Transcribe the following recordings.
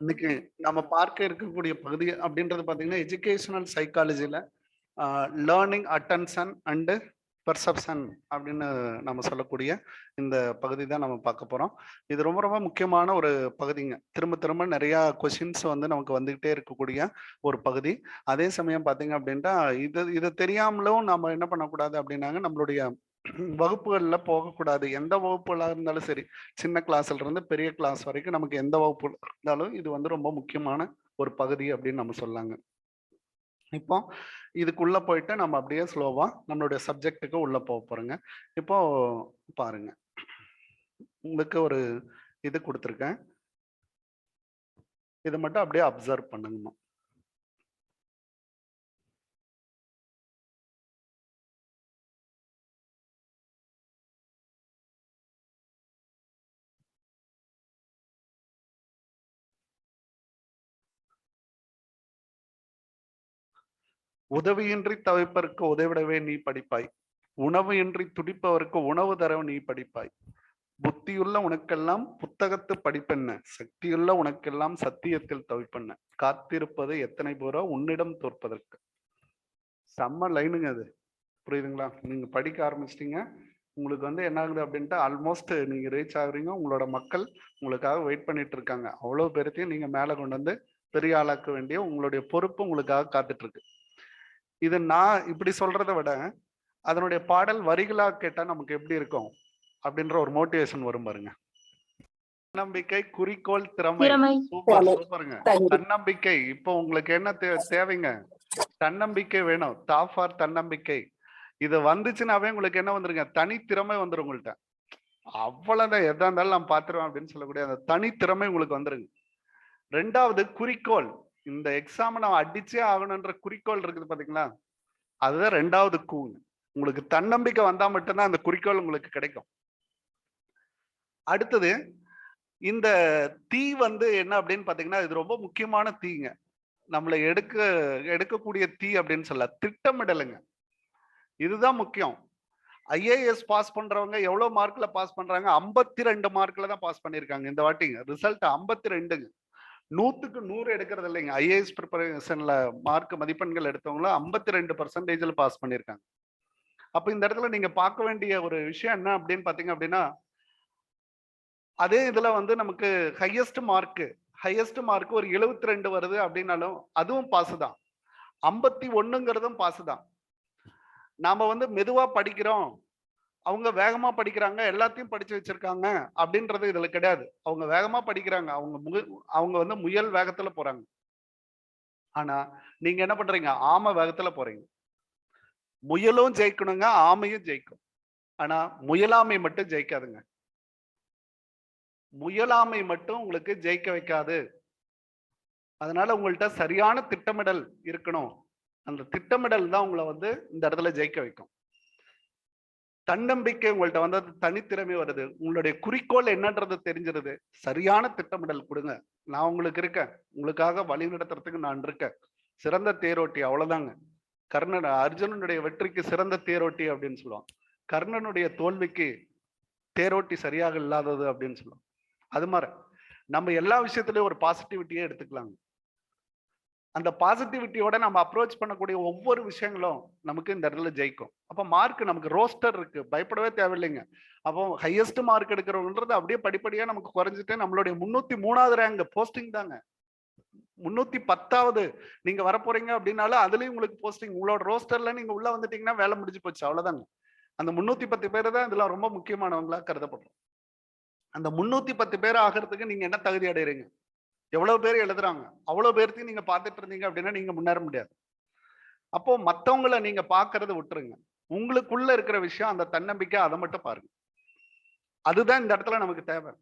இன்னைக்கு நம்ம பார்க்க இருக்கக்கூடிய பகுதி அப்படின்றது பாத்தீங்கன்னா எஜுகேஷனல் சைக்காலஜில லேர்னிங் அட்டென்ஷன் அண்டு பெர்செப்ஷன் அப்படின்னு நம்ம சொல்லக்கூடிய இந்த பகுதி தான் நம்ம பார்க்க போறோம். இது ரொம்ப ரொம்ப முக்கியமான ஒரு பகுதிங்க. திரும்ப திரும்ப நிறைய கொஷின்ஸ் வந்து நமக்கு வந்துகிட்டே இருக்கக்கூடிய ஒரு பகுதி. அதே சமயம் பார்த்தீங்க அப்படின்ட்டா இது தெரியாமலும் நம்ம என்ன பண்ணக்கூடாது அப்படின்னாங்க, நம்மளுடைய வகுப்புகள்ல போகக்கூடாது. எந்த வகுப்புகளா இருந்தாலும் சரி, சின்ன கிளாஸ்ல இருந்து பெரிய கிளாஸ் வரைக்கும் நமக்கு எந்த வகுப்பு இருந்தாலும் இது வந்து ரொம்ப முக்கியமான ஒரு பகுதி அப்படின்னு நம்ம சொல்லலாங்க. இப்போ இதுக்குள்ள போயிட்டு நம்ம அப்படியே ஸ்லோவா நம்மளுடைய சப்ஜெக்ட்டுக்கு உள்ள போறோங்க. இப்போ பாருங்க, உங்களுக்கு ஒரு இது கொடுத்துருக்கேன். இதை மட்டும் அப்படியே அப்சர்வ் பண்ணுங்கம்மா. உதவியின்றி தவிப்பதற்கு உதவிடவே நீ படிப்பாய். உணவு இன்றி துடிப்பவருக்கு உணவு தர நீ படிப்பாய். புத்தியுள்ள உனக்கெல்லாம் புத்தகத்து படிப்பென்ன, சக்தியுள்ள உனக்கெல்லாம் சத்தியத்தில் தவிப்பென்ன, காத்திருப்பது எத்தனை பேரோ உன்னிடம் தோற்பதற்கு. செம்ம லைனுங்க அது. புரியுதுங்களா? நீங்க படிக்க ஆரம்பிச்சிட்டீங்க, உங்களுக்கு வந்து என்ன ஆகுது அப்படின்ட்டு ஆல்மோஸ்ட் நீங்க ரீச் ஆகுறீங்க. உங்களோட மக்கள் உங்களுக்காக வெயிட் பண்ணிட்டு இருக்காங்க. அவ்வளவு பேர்த்தையும் நீங்க மேல கொண்டு வந்து பெரிய ஆளாக்க வேண்டிய உங்களுடைய பொறுப்பு உங்களுக்காக காத்துட்டு இருக்கு. இது நான் இப்படி சொல்றதை விட அதனுடைய பாடல் வரிகளா கேட்டா நமக்கு எப்படி இருக்கும் அப்படின்ற ஒரு மோட்டிவேஷன் வரும் பாருங்க. தன்னம்பிக்கை, குறிக்கோள், திறமை. திறமை. சூப்பர் சூப்பருங்க. தன்னம்பிக்கை இப்போ உங்களுக்கு என்ன தேவைங்க? தன்னம்பிக்கை வேணும். தாஃபார் தன்னம்பிக்கை. இது வந்துச்சுன்னாவே உங்களுக்கு என்ன வந்துருங்க? தனித்திறமை வந்துரும் உங்கள்ட்ட. அவ்வளவுதான், எதா இருந்தாலும் நான் பாத்துருவேன் அப்படின்னு சொல்லக்கூடிய அந்த தனித்திறமை உங்களுக்கு வந்துருங்க. ரெண்டாவது குறிக்கோள். இந்த எக்ஸாம் நான் அடிச்சே ஆகணும்ன்ற குறிக்கோள் இருக்குது பாத்தீங்களா? அதுதான் ரெண்டாவது கூங்க. உங்களுக்கு தன்னம்பிக்கை வந்தா மட்டும்தான் அந்த குறிக்கோள் உங்களுக்கு கிடைக்கும். அடுத்தது இந்த தீ வந்து என்ன அப்படின்னு பாத்தீங்கன்னா, இது ரொம்ப முக்கியமான தீங்க. நம்மளை எடுக்கக்கூடிய தீ அப்படின்னு சொல்ல திட்டமிடலுங்க. இதுதான் முக்கியம். ஐஏஎஸ் பாஸ் பண்றவங்க எவ்வளவு மார்க்ல பாஸ் பண்றாங்க? 52 மார்க்ல தான் பாஸ் பண்ணிருக்காங்க இந்த வாட்டிங்க. ரிசல்ட் 52ங்க. 100க்கு 100 எடுக்கிறது இல்லைங்க. ஐஏஎஸ் ப்ரிப்பரேஷன்ல மார்க் மதிப்பெண்கள் எடுத்தவங்கள 52% பாஸ் பண்ணிருக்காங்க. அப்ப இந்த இடத்துல நீங்க பார்க்க வேண்டிய ஒரு விஷயம் என்ன அப்படின்னு பாத்தீங்க அப்படின்னா, அதே இதுல வந்து நமக்கு ஹையஸ்ட் மார்க் ஒரு 72 வருது அப்படின்னாலும் அதுவும் பாஸ் தான். 51ங்கிறதும் பாஸ் தான். நாம வந்து மெதுவா படிக்கிறோம், அவங்க வேகமா படிக்கிறாங்க, எல்லாத்தையும் படிச்சு வச்சிருக்காங்க அப்படின்றது இதுல கிடையாது. அவங்க வேகமா படிக்கிறாங்க, அவங்க வந்து முயல் வேகத்துல போறாங்க. ஆனா நீங்க என்ன பண்றீங்க? ஆமை வேகத்துல போறீங்க. முயலும் ஜெயிக்கணுங்க, ஆமையும் ஜெயிக்கும். ஆனா முயலாமை மட்டும் ஜெயிக்காதுங்க. முயலாமை மட்டும் உங்களுக்கு ஜெயிக்க வைக்காது. அதனால உங்கள்ட்ட சரியான திட்டமிடல் இருக்கணும். அந்த திட்டமிடல் தான் உங்களை வந்து இந்த இடத்துல ஜெயிக்க வைக்கும். தன்னம்பிக்கை உங்கள்ட்ட வந்து தனித்திறமை வருது. உங்களுடைய குறிக்கோள் என்னன்றது தெரிஞ்சிருது. சரியான திட்டமிடல் கொடுங்க. நான் உங்களுக்கு இருக்கேன். உங்களுக்காக வழி நடத்துறதுக்கு நான் இருக்கேன். சிறந்த தேரோட்டி, அவ்வளவுதாங்க. அர்ஜுனனுடைய வெற்றிக்கு சிறந்த தேரோட்டி அப்படின்னு சொல்லுவான். கர்ணனுடைய தோல்விக்கு தேரோட்டி சரியாக இல்லாதது அப்படின்னு சொல்லுவான். அது மாதிரி நம்ம எல்லா விஷயத்திலயும் ஒரு பாசிட்டிவிட்டியே எடுத்துக்கலாங்க. அந்த பாசிட்டிவிட்டியோட நம்ம அப்ரோச் பண்ணக்கூடிய ஒவ்வொரு விஷயங்களும் நமக்கு இந்த இடத்துல ஜெயிக்கும். அப்ப மார்க் நமக்கு ரோஸ்டர் இருக்கு, பயப்படவே தேவையில்லைங்க. அப்போ ஹையஸ்ட் மார்க் எடுக்கிறவங்கன்றது அப்படியே படிப்படியா நமக்கு குறைஞ்சிட்டு நம்மளுடைய 303வது ரேங்க் போஸ்டிங் தாங்க. 310வது நீங்க வரப்போறீங்க அப்படின்னாலும் அதுலயும் உங்களுக்கு போஸ்டிங். உங்களோட ரோஸ்டர்ல நீங்க உள்ள வந்துட்டீங்கன்னா வேலை முடிஞ்சு போச்சு, அவ்வளவுதாங்க. அந்த 310 பேர் தான் இதுல ரொம்ப முக்கியமானவங்களா கருதப்படுறோம். அந்த 310 பேர் ஆகிறதுக்கு நீங்க என்ன தகுதி அடைகிறீங்க? எவ்வளவு பேர் எழுதுறாங்க? அவ்வளவு பேர்த்தையும் நீங்க பார்த்துட்டு இருந்தீங்க அப்படின்னா நீங்க முன்னேற முடியாது. அப்போ மத்தவங்கள நீங்க பாக்குறத விட்டுருங்க. உங்களுக்குள்ள இருக்கிற விஷயம் அந்த தன்னம்பிக்கை, அதை மட்டும் பாருங்க. அதுதான் இந்த இடத்துல நமக்கு தேவை.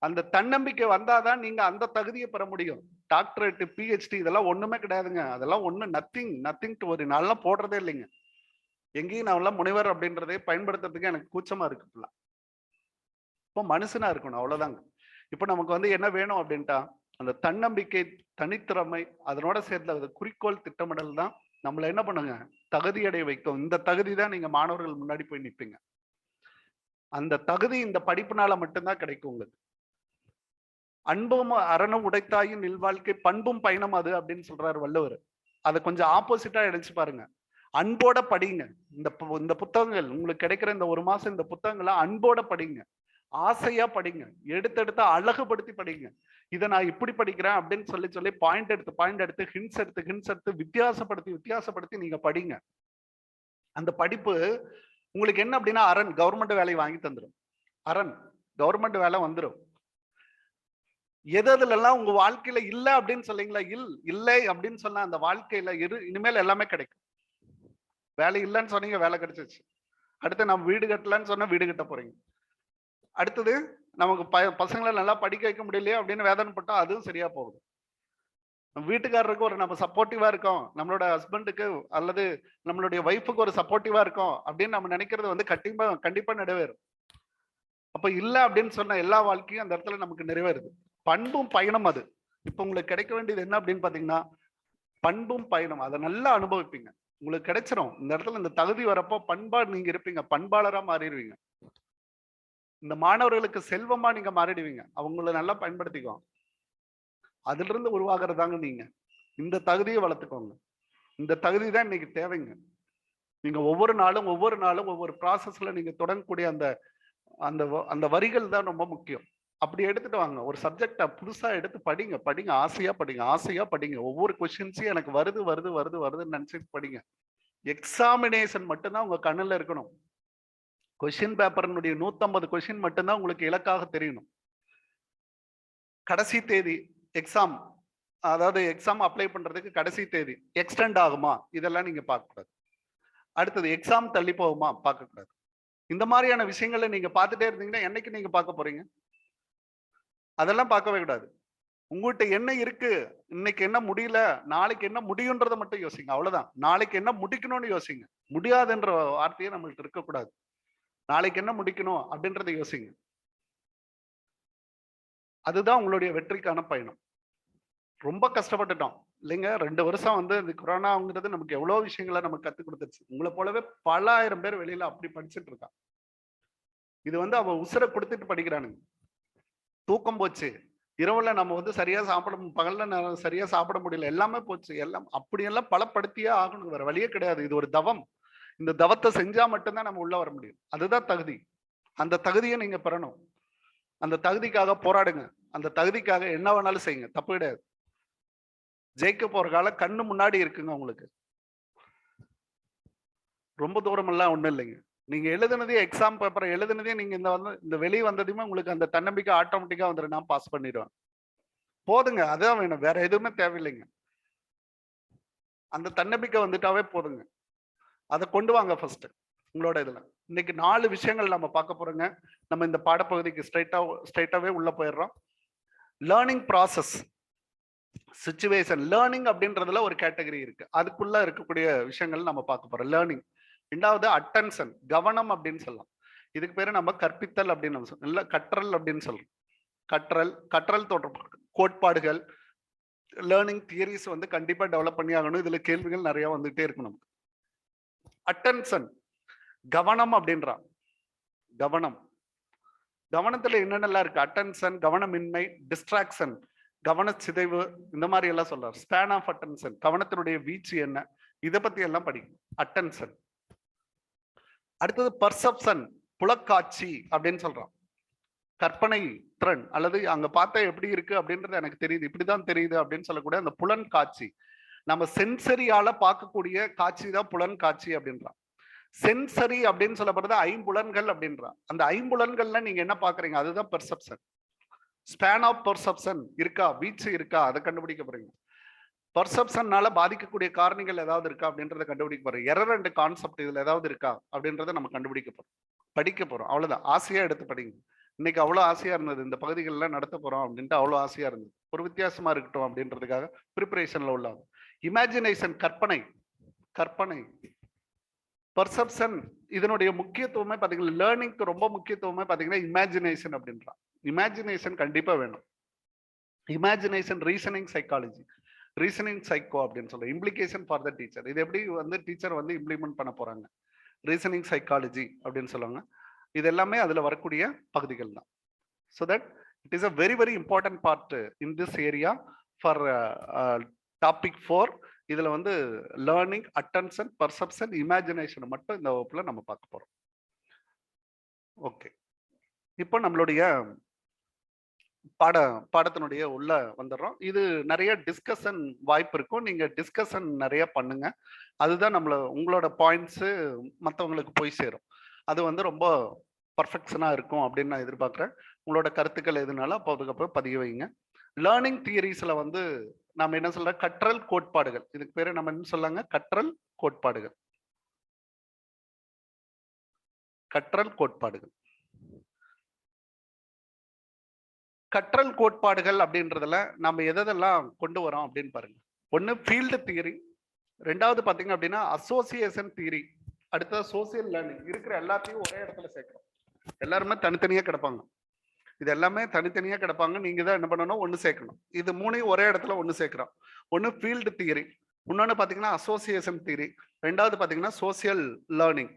அந்த தன்னம்பிக்கை வந்தாதான் நீங்க அந்த தகுதியை பெற முடியும். டாக்டரேட், பிஹெச்டி இதெல்லாம் ஒண்ணுமே கிடையாதுங்க. அதெல்லாம் ஒண்ணு நத்திங் டு வரி. நான்லாம் போடுறதே இல்லைங்க. எங்கேயும் நான் எல்லாம் முனைவர் அப்படின்றதே பயன்படுத்துறதுக்கு எனக்கு கூச்சமா இருக்கு. இப்போ மனுஷனா இருக்கணும், அவ்வளவுதாங்க. இப்போ நமக்கு வந்து என்ன வேணும் அப்படின்ட்டா அந்த தன்னம்பிக்கை, தனித்திறமை, அதனோட சேர்ந்த குறிக்கோள் திட்டமிடல் தான் நம்மள என்ன பண்ணுங்க? தகுதியடைய வைக்கும். இந்த தகுதி தான் நீங்க மாணவர்கள் முன்னாடி போய் நிற்பீங்க. அந்த தகுதி இந்த படிப்புனால மட்டும்தான் கிடைக்கும் உங்களுக்கு. அன்பும் அறனும் உடைத்தாயின் இல்வாழ்க்கை பண்பும் பயணம் அது அப்படின்னு சொல்றாரு வள்ளுவர். அதை கொஞ்சம் ஆப்போசிட்டா எடுத்து பாருங்க. அன்போட படிங்க. இந்த புத்தகங்கள் உங்களுக்கு கிடைக்கிற இந்த ஒரு மாசம் இந்த புத்தகங்களை அன்போட படிங்க, ஆசையா படிங்க, எடுத்து அழகுபடுத்தி படிங்க. இதை நான் இப்படி படிக்கிறேன் அப்படின்னு சொல்லி சொல்லி பாயிண்ட் எடுத்து ஹிண்ட்ஸ் எடுத்து வித்தியாசப்படுத்தி நீங்க படிங்க. அந்த படிப்பு உங்களுக்கு என்ன அப்படின்னா, அரண் கவர்மெண்ட் வேலையை வாங்கி தந்துடும். அரண் கவர்மெண்ட் வேலை வந்துடும். எதுலாம் உங்க வாழ்க்கையில இல்ல அப்படின்னு சொல்றீங்களா, இல்லை அப்படின்னு சொன்னா அந்த வாழ்க்கையில இனிமேல் எல்லாமே கிடைக்கும். வேலை இல்லைன்னு சொன்னீங்க, வேலை கிடைச்சிச்சு. அடுத்து நம்ம வீடு கட்டலன்னு சொன்னா வீடு கட்ட போறீங்க. அடுத்தது நமக்கு பசங்களை நல்லா படிக்க வைக்க முடியலையே அப்படின்னு வேதனைப்பட்டா அதுவும் சரியா போகுது. வீட்டுக்காரருக்கு ஒரு நம்ம சப்போர்ட்டிவா இருக்கோம், நம்மளோட ஹஸ்பண்டுக்கு அல்லது நம்மளுடைய ஒய்ஃபுக்கு ஒரு சப்போர்ட்டிவா இருக்கும் அப்படின்னு நம்ம நினைக்கிறது வந்து கண்டிப்பா நிறைவேறும். அப்ப இல்ல அப்படின்னு சொன்ன எல்லா வாழ்க்கையும் அந்த இடத்துல நமக்கு நிறைவேறுது. பண்பும் பயணம் அது. இப்ப உங்களுக்கு கிடைக்க வேண்டியது என்ன அப்படின்னு பாத்தீங்கன்னா, பண்பும் பயணம். அதை நல்லா அனுபவிப்பீங்க, உங்களுக்கு கிடைச்சிடும். இந்த இடத்துல இந்த தகுதி வரப்போ பண்பாடு நீங்க இருப்பீங்க, பண்பாளரா மாறிடுவீங்க. இந்த மாணவர்களுக்கு செல்வமா நீங்க மாறிடுவீங்க, அவங்கள நல்லா பயன்படுத்திக்குவாங்க. அதுல இருந்து உருவாகிறதாங்க நீங்க. இந்த தகுதியை வளர்த்துக்கோங்க. இந்த தகுதி தான் இன்னைக்கு தேவைங்க. நீங்க ஒவ்வொரு நாளும் ஒவ்வொரு ப்ராசஸ்ல நீங்க தொடங்கக்கூடிய அந்த அந்த அந்த வரிகள் தான் ரொம்ப முக்கியம். அப்படி எடுத்துட்டு வாங்க. ஒரு சப்ஜெக்ட புதுசா எடுத்து படிங்க, ஆசையா படிங்க. ஒவ்வொரு கொஸ்டின்ஸையும் எனக்கு வருதுன்னு நினைச்சிட்டு படிங்க. எக்ஸாமினேஷன் மட்டும்தான் உங்க கண்ணுல இருக்கணும். கொஸ்டின் பேப்பர்னுடைய 150 கொஸ்டின் மட்டும்தான் உங்களுக்கு இலக்காக தெரியணும். கடைசி தேதி எக்ஸாம், அதாவது எக்ஸாம் அப்ளை பண்றதுக்கு கடைசி தேதி எக்ஸ்டெண்ட் ஆகுமா, இதெல்லாம் நீங்க பார்க்கக்கூடாது. அடுத்தது எக்ஸாம் தள்ளி போகுமா, பார்க்கக்கூடாது. இந்த மாதிரியான விஷயங்களை நீங்க பார்த்துட்டே இருந்தீங்கன்னா என்னைக்கு நீங்க பார்க்க போறீங்க? அதெல்லாம் பார்க்கவே கூடாது. உங்ககிட்ட என்ன இருக்கு, இன்னைக்கு என்ன முடியல, நாளைக்கு என்ன முடியுன்றதை மட்டும் யோசிங்க. அவ்வளவுதான். நாளைக்கு என்ன முடிக்கணும்னு யோசிங்க. முடியாதுன்ற வார்த்தையே நம்மள்ட்ட இருக்கக்கூடாது. நாளைக்கு என்ன முடிக்கணும் அப்படின்றத யோசிங்க. அதுதான் உங்களுடைய வெற்றிக்கான பயணம். ரொம்ப கஷ்டப்பட்டுட்டோம் இல்லைங்க. 2 வருஷம் வந்து இந்த கொரோனாங்கிறது நமக்கு எவ்வளவு விஷயங்களை நமக்கு கத்துக் கொடுத்துருச்சு. உங்களை போலவே பல ஆயிரம் பேர் வெளியில அப்படி படிச்சுட்டு இருக்கான். இது வந்து அவன் உசுரை கொடுத்துட்டு படிக்கிறானுங்க. தூக்கம் போச்சு, இரவுல நம்ம வந்து சரியா பகல்ல சரியா சாப்பிட முடியல, எல்லாமே போச்சு. எல்லாம் அப்படியெல்லாம் பலப்படுத்தியே ஆகணும், வேற வழியே கிடையாது. இது ஒரு தவம். இந்த தவத்தை செஞ்சா மட்டும்தான் நம்ம உள்ள வர முடியும். அதுதான் தகுதி. அந்த தகுதியை நீங்க பெறணும். அந்த தகுதிக்காக போராடுங்க. அந்த தகுதிக்காக என்ன வேணாலும் செய்யுங்க, தப்பு கிடையாது. ஜெயிக்க போற காலம் கண்ணு முன்னாடி இருக்குங்க. உங்களுக்கு ரொம்ப தூரம் எல்லாம் ஒண்ணும் இல்லைங்க. நீங்க எழுதுனதே எக்ஸாம் பேப்பரை எழுதுனதே நீங்க இந்த வெளியே வந்ததுமே உங்களுக்கு அந்த தன்னம்பிக்கை ஆட்டோமேட்டிக்கா வந்துடும். நான் பாஸ் பண்ணிடுவேன், போதுங்க. அதான் வேணும், வேற எதுவுமே தேவையில்லைங்க. அந்த தன்னம்பிக்கை வந்துட்டாவே போதுங்க. அதை கொண்டு வாங்க ஃபர்ஸ்ட் உங்களோட இதுல. இன்னைக்கு 4 விஷயங்கள் நம்ம பார்க்க போறோங்க. நம்ம இந்த பாடப்பகுதிக்கு ஸ்ட்ரைட்டாவே உள்ள போயிடுறோம். Learning process, situation. லேர்னிங் அப்படின்றதுல ஒரு கேட்டகரி இருக்கு, அதுக்குள்ள இருக்கக்கூடிய விஷயங்கள் நம்ம பார்க்க போறோம். லேர்னிங். 2வது அட்டென்ஷன், கவனம் அப்படின்னு சொல்லலாம். இதுக்கு பேரு நம்ம கற்பித்தல் அப்படின்னு நம்ம சொல்றோம், இல்ல கற்றல் அப்படின்னு சொல்றோம். கற்றல் தொடர்பு கோட்பாடுகள், லேர்னிங் தியரிஸ் வந்து கண்டிப்பா டெவலப் பண்ணி ஆகணும். இதுல கேள்விகள் நிறைய வந்துட்டே இருக்கும் நமக்கு. அட்டென்ஷன், கவனம் அப்படின்றான். கவனத்துல என்னென்னலாம் இருக்கு? அட்டென்ஷன், கவனமின்மை, டிஸ்ட்ராக்ஷன், கவனச்சிதைவு, இந்த மாதிரி எல்லாம் சொல்றாரு. ஸ்பேன் ஆஃப் அட்டென்ஷன், கவனத்தினுடைய வீச்சு என்ன, இதை பத்தி எல்லாம் படிக்கும். அட்டென்ஷன். அடுத்தது பர்செப்ஷன், புலக்காட்சி அப்படின்னு சொல்றான். கற்பனை திறன், அல்லது அங்க பார்த்தா எப்படி இருக்கு அப்படின்றது எனக்கு தெரியுது, இப்படிதான் தெரியுது அப்படின்னு சொல்லக்கூடிய அந்த புலன் காட்சி. நம்ம சென்சரியால பார்க்கக்கூடிய காட்சி தான் புலன் காட்சி அப்படின்றான். சென்சரி அப்படின்னு சொல்லப்படுறது ஐம்புலன்கள் அப்படின்றான். அந்த ஐம்புலன்கள்ல நீங்க என்ன பாக்குறீங்க, அதுதான் பெர்செப்ஷன். ஸ்பேன் ஆஃப் பெர்செப்ஷன் இருக்கா, வீச்சு இருக்கா, அதை கண்டுபிடிக்க போறீங்க. பர்செப்ஷன்னால பாதிக்கக்கூடிய காரணிகள் ஏதாவது இருக்கா அப்படின்றத கண்டுபிடிக்க போறோம். எரர் அண்ட் கான்செப்ட் இதுல ஏதாவது இருக்கா அப்படின்றத நம்ம கண்டுபிடிக்க போறோம், படிக்க போறோம். அவ்வளவுதான். ஆசையா எடுத்து படிங்க. இன்னைக்கு அவ்வளவு ஆசையா இருந்தது, இந்த பகுதிகள்லாம் நடத்த போறோம் அப்படின்ட்டு அவ்வளவு ஆசையா இருந்தது. ஒரு வித்தியாசமா இருக்கட்டும் அப்படின்றதுக்காக ப்ரிப்பரேஷன்ல உள்ளாங்க. இமேஜினேஷன், கற்பனை. பர்செப்ஷன், இதனுடைய முக்கியத்துவமே பாத்தீங்கன்னா, லேர்னிங்க்கு ரொம்ப முக்கியத்துவமே பாத்தீங்கன்னா இமேஜினேஷன் அப்படின்றான். இமேஜினேஷன் கண்டிப்பா வேணும். Imagination, reasoning psychology, reasoning psycho அப்படின்னு சொல்றேன். இம்ப்ளிகேஷன் ஃபார் த டீச்சர், இது எப்படி வந்து டீச்சர் வந்து இம்ப்ளிமெண்ட் பண்ண போறாங்க, ரீசனிங் சைக்காலஜி அப்படின்னு சொல்லுவாங்க. இது எல்லாமே அதுல வரக்கூடிய பகுதிகள் தான். So that It is a very, very important part in this area for topic 4. இதுல வந்து லேர்னிங், அட்டென்ஷன், பர்செப்ஷன், இமேஜினேஷன் மட்டும் இந்த வகுப்புல நம்ம பார்க்க போறோம். ஓகே, இப்போ நம்மளுடைய பாடத்தினுடைய உள்ள வந்துடுறோம். இது நிறைய டிஸ்கஷன் வாய்ப்பு இருக்கும். நீங்க டிஸ்கஷன் நிறைய பண்ணுங்க. அதுதான் உங்களோட பாயிண்ட்ஸ் மற்றவங்களுக்கு போய் சேரும். அது வந்து ரொம்ப பர்ஃபெக்ஷனா இருக்கும் அப்படின்னு நான் எதிர்பார்க்குறேன். உங்களோட கருத்துக்கள் எதுனாலும் அப்போ அதுக்கப்புறம் பதிய வைங்க. லேர்னிங் தியரிஸ்ல வந்து நம்ம என்ன சொல்ற, கற்றல் கோட்பாடுகள். இதுக்கு பேரு நம்ம என்ன சொல்லாங்க, கற்றல் கோட்பாடுகள். கற்றல் கோட்பாடுகள். கற்றல் கோட்பாடுகள் அப்படின்றதுல நம்ம எதெல்லாம் கொண்டு வரோம் அப்படின்னு பாருங்க. ஒன்னு ஃபீல்டு தியரி, ரெண்டாவது பாத்தீங்க அப்படின்னா அசோசியேஷன் தியரி, அடுத்தது சோசியல் லேர்னிங். இருக்கிற எல்லாத்தையும் ஒரே இடத்துல சேர்க்கிறோம். எல்லாருமே தனித்தனியா கிடப்பாங்க. இது எல்லாமே தனித்தனியா கிடப்பாங்க. நீங்க தான் என்ன பண்ணணும், ஒன்னு சேர்க்கணும். இது மூணையும் ஒரே இடத்துல ஒன்னு சேர்க்கிறோம். ஒன்னு ஃபீல்டு தியரி, இன்னொன்னு பாத்தீங்கன்னா அசோசியேஷன் தியரி, ரெண்டாவது பாத்தீங்கன்னா சோசியல் லேர்னிங்.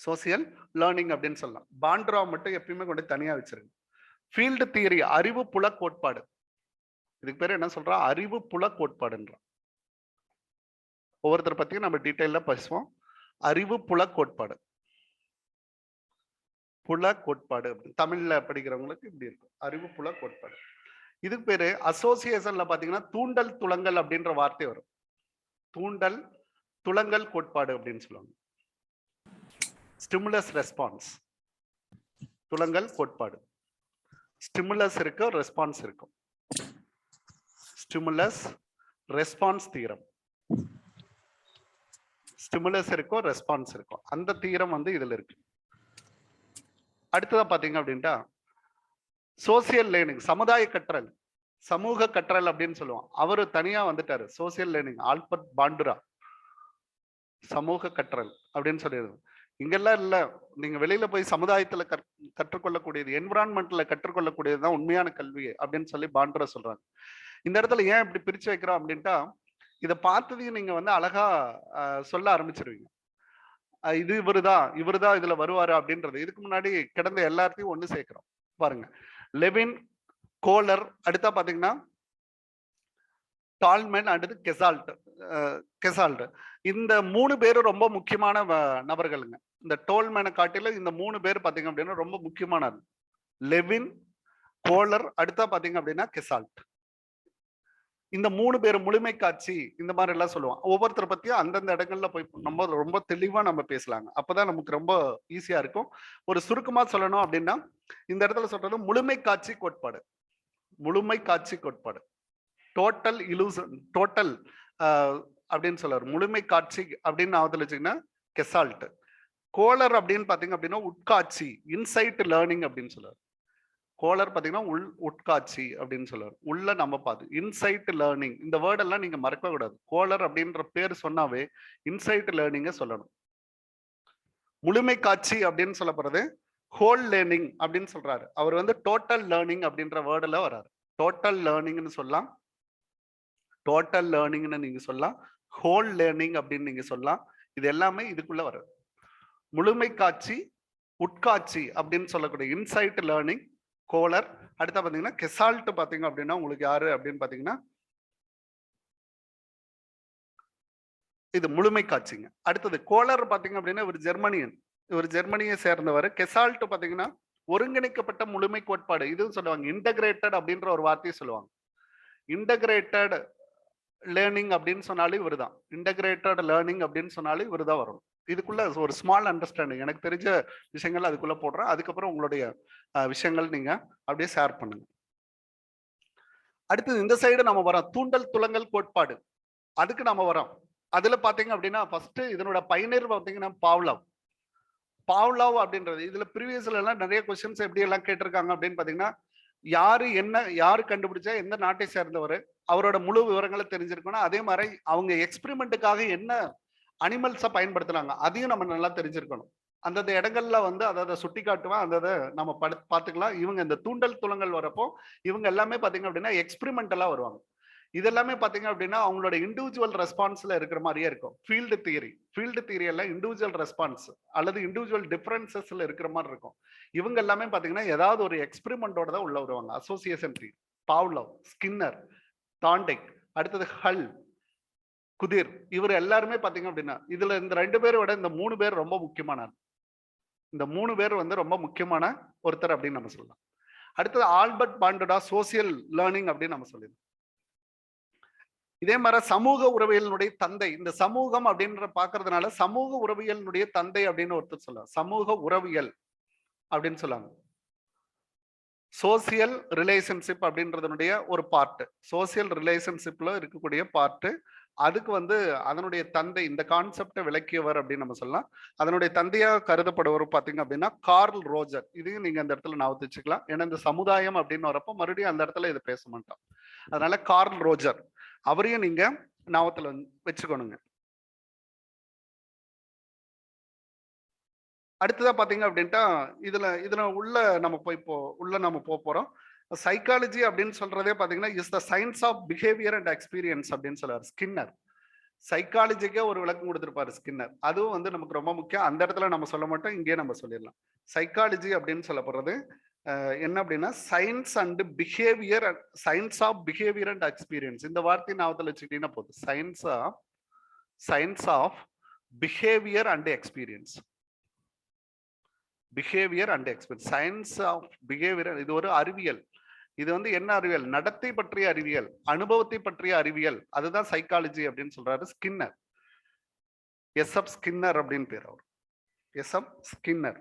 சோசியல் லேர்னிங் அப்படின்னு சொல்லலாம். பாண்ட்ரா மட்டும் எப்பயுமே கொண்டு தனியா வச்சிருங்க. ஃபீல்டு தியரி அறிவு புல கோட்பாடு. இதுக்கு பேரு என்ன சொல்றா, அறிவு புல கோட்பாடுன்ற. ஒவ்வொருத்தர் பத்தியும் நம்ம டீட்டெயிலா பேசுவோம். அறிவு புல கோட்பாடு. புல கோட்பாடு தமிழ்ல படிக்கிறவங்களுக்கு இப்படி இருக்கும், அறிவு புல கோட்பாடு. இதுக்கு பேரு அசோசியேஷன்ல பாத்தீங்கன்னா தூண்டல் துலங்கல் அப்படின்ற வார்த்தை வரும். தூண்டல் துலங்கல் கோட்பாடு அப்படின்னு சொல்லுவாங்க. Stimulus response. துலங்கல் கோட்பாடு. ஸ்டிமுலஸ் இருக்கு, ரெஸ்பான்ஸ் இருக்கும். ஸ்டிமுலஸ் ரெஸ்பான்ஸ் தீரம். ஸ்டிமுலஸ் இருக்கும், ரெஸ்பான்ஸ் இருக்கும். அந்த தீரம் வந்து இதுல இருக்கு. அடுத்ததா பாத்தீங்க அப்படின்ட்டா சோசியல் லேர்னிங், சமுதாய கற்றல், சமூக கற்றல் அப்படின்னு சொல்லுவோம். அவரு தனியா வந்துட்டாரு. Social learning Albert Bandura. சமூக கற்றல் அப்படின்னு சொல்லிடுது. இங்கெல்லாம் இல்ல, நீங்க வெளியில போய் சமுதாயத்துல கற்றுக்கொள்ளக்கூடியது, என்விரான்மெண்ட்ல கற்றுக்கொள்ளக்கூடியதுதான் உண்மையான கல்வி அப்படின்னு சொல்லி பாண்டுரா சொல்றாங்க. இந்த இடத்துல ஏன் இப்படி பிரிச்சு வைக்கிறோம் அப்படின்ட்டா, இதை பார்த்ததையும் நீங்க வந்து அழகா சொல்ல ஆரம்பிச்சிருவீங்க. இது இவருதான் இதுல வருவாரு அப்படின்றது. இதுக்கு முன்னாடி கிடந்த எல்லாத்தையும் ஒண்ணு சேர்க்கிறோம் பாருங்க. லெவின், கோலர், அடுத்தா பாத்தீங்கன்னா டால்மேன், அடுத்து கெசால்ட். இந்த 3 பேரும் ரொம்ப முக்கியமான நபர்களுங்க. இந்த டோல்மேனை காட்டில இந்த 3 பேர் பாத்தீங்க அப்படின்னா ரொம்ப முக்கியமானது. லெவின், கோலர், அடுத்தா பாத்தீங்க அப்படின்னா கெசால்ட். இந்த 3 பேர் முழுமை காட்சி இந்த மாதிரி எல்லாம் சொல்லுவாங்க. ஒவ்வொருத்தரை பத்தியும் அந்தந்த இடங்கள்ல போய் நம்ம ரொம்ப தெளிவா நம்ம பேசலாங்க. அப்பதான் நமக்கு ரொம்ப ஈஸியா இருக்கும். ஒரு சுருக்கமா சொல்லணும் அப்படின்னா இந்த இடத்துல சொல்றது முழுமை காட்சி கோட்பாடு. முழுமை காட்சி கோட்பாடு. டோட்டல் இலூசன், டோட்டல் அப்படின்னு சொல்றாரு. முழுமை காட்சி அப்படின்னு ஆவதுல வச்சுங்கன்னா கெசால்ட். கோலர் அப்படின்னு பாத்தீங்க அப்படின்னா உட்காட்சி, இன்சைட் லேர்னிங் அப்படின்னு சொல்றாரு. கோலர் பாத்தீங்கன்னா உட்காட்சி அப்படின்னு சொல்லுவார். உள்ள நம்ம பார்த்து இன்சைட் லேர்னிங். இந்த வேர்ட் எல்லாம் நீங்க மறக்க கூடாது. கோலர் அப்படின்ற பேர் சொன்னாவே இன்சைட் லேர்னிங்க சொல்லணும். முழுமை காட்சி அப்படின்னு சொல்லப்படுறது ஹோல் லேர்னிங் அப்படின்னு சொல்றாரு. அவர் வந்து டோட்டல் லேர்னிங் அப்படின்ற வேர்டுல வராரு. டோட்டல் லேர்னிங்னு சொல்லலாம், டோட்டல் லேர்னிங்னு நீங்க சொல்லலாம், ஹோல் லேர்னிங் அப்படின்னு நீங்க சொல்லலாம். இது எல்லாமே இதுக்குள்ள வருது. முழுமை காட்சி, உட்காட்சி அப்படின்னு சொல்லக்கூடிய இன்சைட் லேர்னிங் கோலர். அடுத்த பாத்தீங்கன்னா கெசால்ட் பாத்தீங்க அப்படின்னா உங்களுக்கு யாரு அப்படின்னு பாத்தீங்கன்னா இது முழுமை காட்சிங்க. அடுத்தது கோலர் பாத்தீங்க அப்படின்னா இவர் ஜெர்மனியன், இவர் ஜெர்மனியை சேர்ந்தவர். கெசால்ட் பாத்தீங்கன்னா ஒருங்கிணைக்கப்பட்ட முழுமை கோட்பாடு இதுவும் சொல்லுவாங்க. இன்டகிரேட்டட் அப்படின்ற ஒரு வார்த்தையை சொல்லுவாங்க. இன்டகிரேட்டட் லேர்னிங் அப்படின்னு சொன்னாலும் இவர் தான். இன்டகிரேட்டட் லேர்னிங் அப்படின்னு சொன்னாலும் இவர் தான் வரும். இதுக்குள்ள ஒரு ஸ்மால் அண்டர்ஸ்டாண்டிங், எனக்கு தெரிஞ்ச விஷயங்கள் அதுக்குள்ள போடுறேன். அதுக்கப்புறம் உங்களுடைய விஷயங்கள் நீங்க அப்படியே ஷேர் பண்ணுங்க. அடுத்தது இந்த சைடு நம்ம வரோம், தூண்டல் துலங்கல் கோட்பாடு. அதுக்கு நம்ம வரோம். அதுல பாத்தீங்க அப்படின்னா ஃபர்ஸ்ட் இதனோட பயனர் பாத்தீங்கன்னா பாவ்லவ் அப்படின்றது. இதுல ப்ரீவியஸ்ல எல்லாம் நிறைய கொஸ்டின்ஸ் எப்படி எல்லாம் கேட்டிருக்காங்க அப்படின்னு பாத்தீங்கன்னா யாரு கண்டுபிடிச்சா, எந்த நாட்டை சேர்ந்தவர், அவரோட முழு விவரங்களை தெரிஞ்சிருக்கணும். அதே மாதிரி அவங்க எக்ஸ்பெரிமெண்ட்டுக்காக என்ன அனிமல்ஸை பயன்படுத்துறாங்க அதையும் நம்ம நல்லா தெரிஞ்சிருக்கணும். அந்தந்த இடங்கள்ல வந்து அதை சுட்டி காட்டுவேன், அந்த நம்ம பார்த்துக்கலாம். இவங்க இந்த தூண்டல் துலங்கல் வரப்போ இவங்க எல்லாமே பாத்தீங்க அப்படின்னா எக்ஸ்பெரிமெண்டலா வருவாங்க. இதெல்லாமே பாத்தீங்க அப்படின்னா அவங்களோட இண்டிவிஜுவல் ரெஸ்பான்ஸ்ல இருக்கிற மாதிரியே இருக்கும். ஃபீல்டு தியரி எல்லாம் இண்டிவிஜுவல் ரெஸ்பான்ஸ் அல்லது இண்டிவிஜுவல் டிஃபரன்சஸ்ல இருக்கிற மாதிரி இருக்கும். இவங்க எல்லாமே பாத்தீங்கன்னா ஏதாவது ஒரு எக்ஸ்பெரிமெண்டோட தான் உள்ள வருவாங்க. அசோசியேஷன் தியரி, பாவ்லவ், ஸ்கின்னர், தாண்டெக், அடுத்தது ஹல், குதிர், இவர் எல்லாருமே பாத்தீங்க அப்படின்னா இதுல இந்த 2 பேரை விட இந்த 3 பேர் ரொம்ப முக்கியமான, இந்த 3 பேர் வந்து ரொம்ப முக்கியமான ஒருத்தர் அப்படின்னு நம்ம சொல்லலாம். அடுத்தது ஆல்பர்ட் பாண்டடா சோசியல் லேர்னிங் அப்படின்னு நம்ம சொல்லிடலாம். இதே மாதிரி சமூக உறவியலினுடைய தந்தை, இந்த சமூகம் அப்படின்ற பாக்குறதுனால சமூக உறவியலினுடைய தந்தை அப்படின்னு ஒருத்தர் சொல்லலாம். சமூக உறவியல் அப்படின்னு சொல்லாங்க. சோசியல் ரிலேஷன்ஷிப் அப்படின்றதனுடைய ஒரு பார்ட், சோசியல் ரிலேஷன்ஷிப்ல இருக்கக்கூடிய பார்ட். அதுக்கு வந்து அதனுடைய தந்தை, இந்த கான்செப்டை விளக்கியவர் அப்படின்னு நம்ம சொல்லலாம். அதனுடைய தந்தையாக கருதப்படுவர் பாத்தீங்க அப்படின்னா கார்ல் ரோஜர். இதையும் நீங்க அந்த இடத்துல ஞாபகம் வச்சுக்கலாம். ஏன்னா இந்த சமுதாயம் அப்படின்னு வரப்போ மறுபடியும் அந்த இடத்துல இதை பேச மாட்டோம். அதனால கார்ல் ரோஜர் அவரையும் நீங்க ஞாபகத்துல வச்சுக்கணுங்க. அடுத்ததா பாத்தீங்க அப்படின்ட்டா இதுல உள்ள நம்ம போறோம். சைக்காலஜி அப்படின்னு சொல்றதே பாத்தீங்கன்னா is the science of behaviour and experience அப்படின்னு சொல்றாரு ஸ்கின்னர். சைக்காலஜிக்கே ஒரு விளக்கம் கொடுத்திருப்பாரு ஸ்கின்னர். அதுவும் வந்து நமக்கு ரொம்ப முக்கியம். அந்த இடத்துல நம்ம சொல்ல மாட்டோம், இங்கே நம்ம சொல்லிடலாம். சைக்காலஜி அப்படின்னு சொல்லப்படுறது என்ன அப்படின்னா science and behaviour, science of behaviour and experience. இந்த வார்த்தை ஞாபகத்தில் வச்சுக்கிட்டீங்கன்னா போதும். Science of behaviour and experience. Behaviour and experience, science of behaviour. இது ஒரு அறிவியல். இது வந்து என்ன அறிவியல்? நடத்தை பற்றிய அறிவியல், அனுபவத்தை பற்றிய அறிவியல். அதுதான் சைக்காலஜி அப்படின்னு சொல்றாரு ஸ்கின்னர். எஸ்எப் ஸ்கின்னர் அப்படின்னு பேர் அவர். SF Skinner.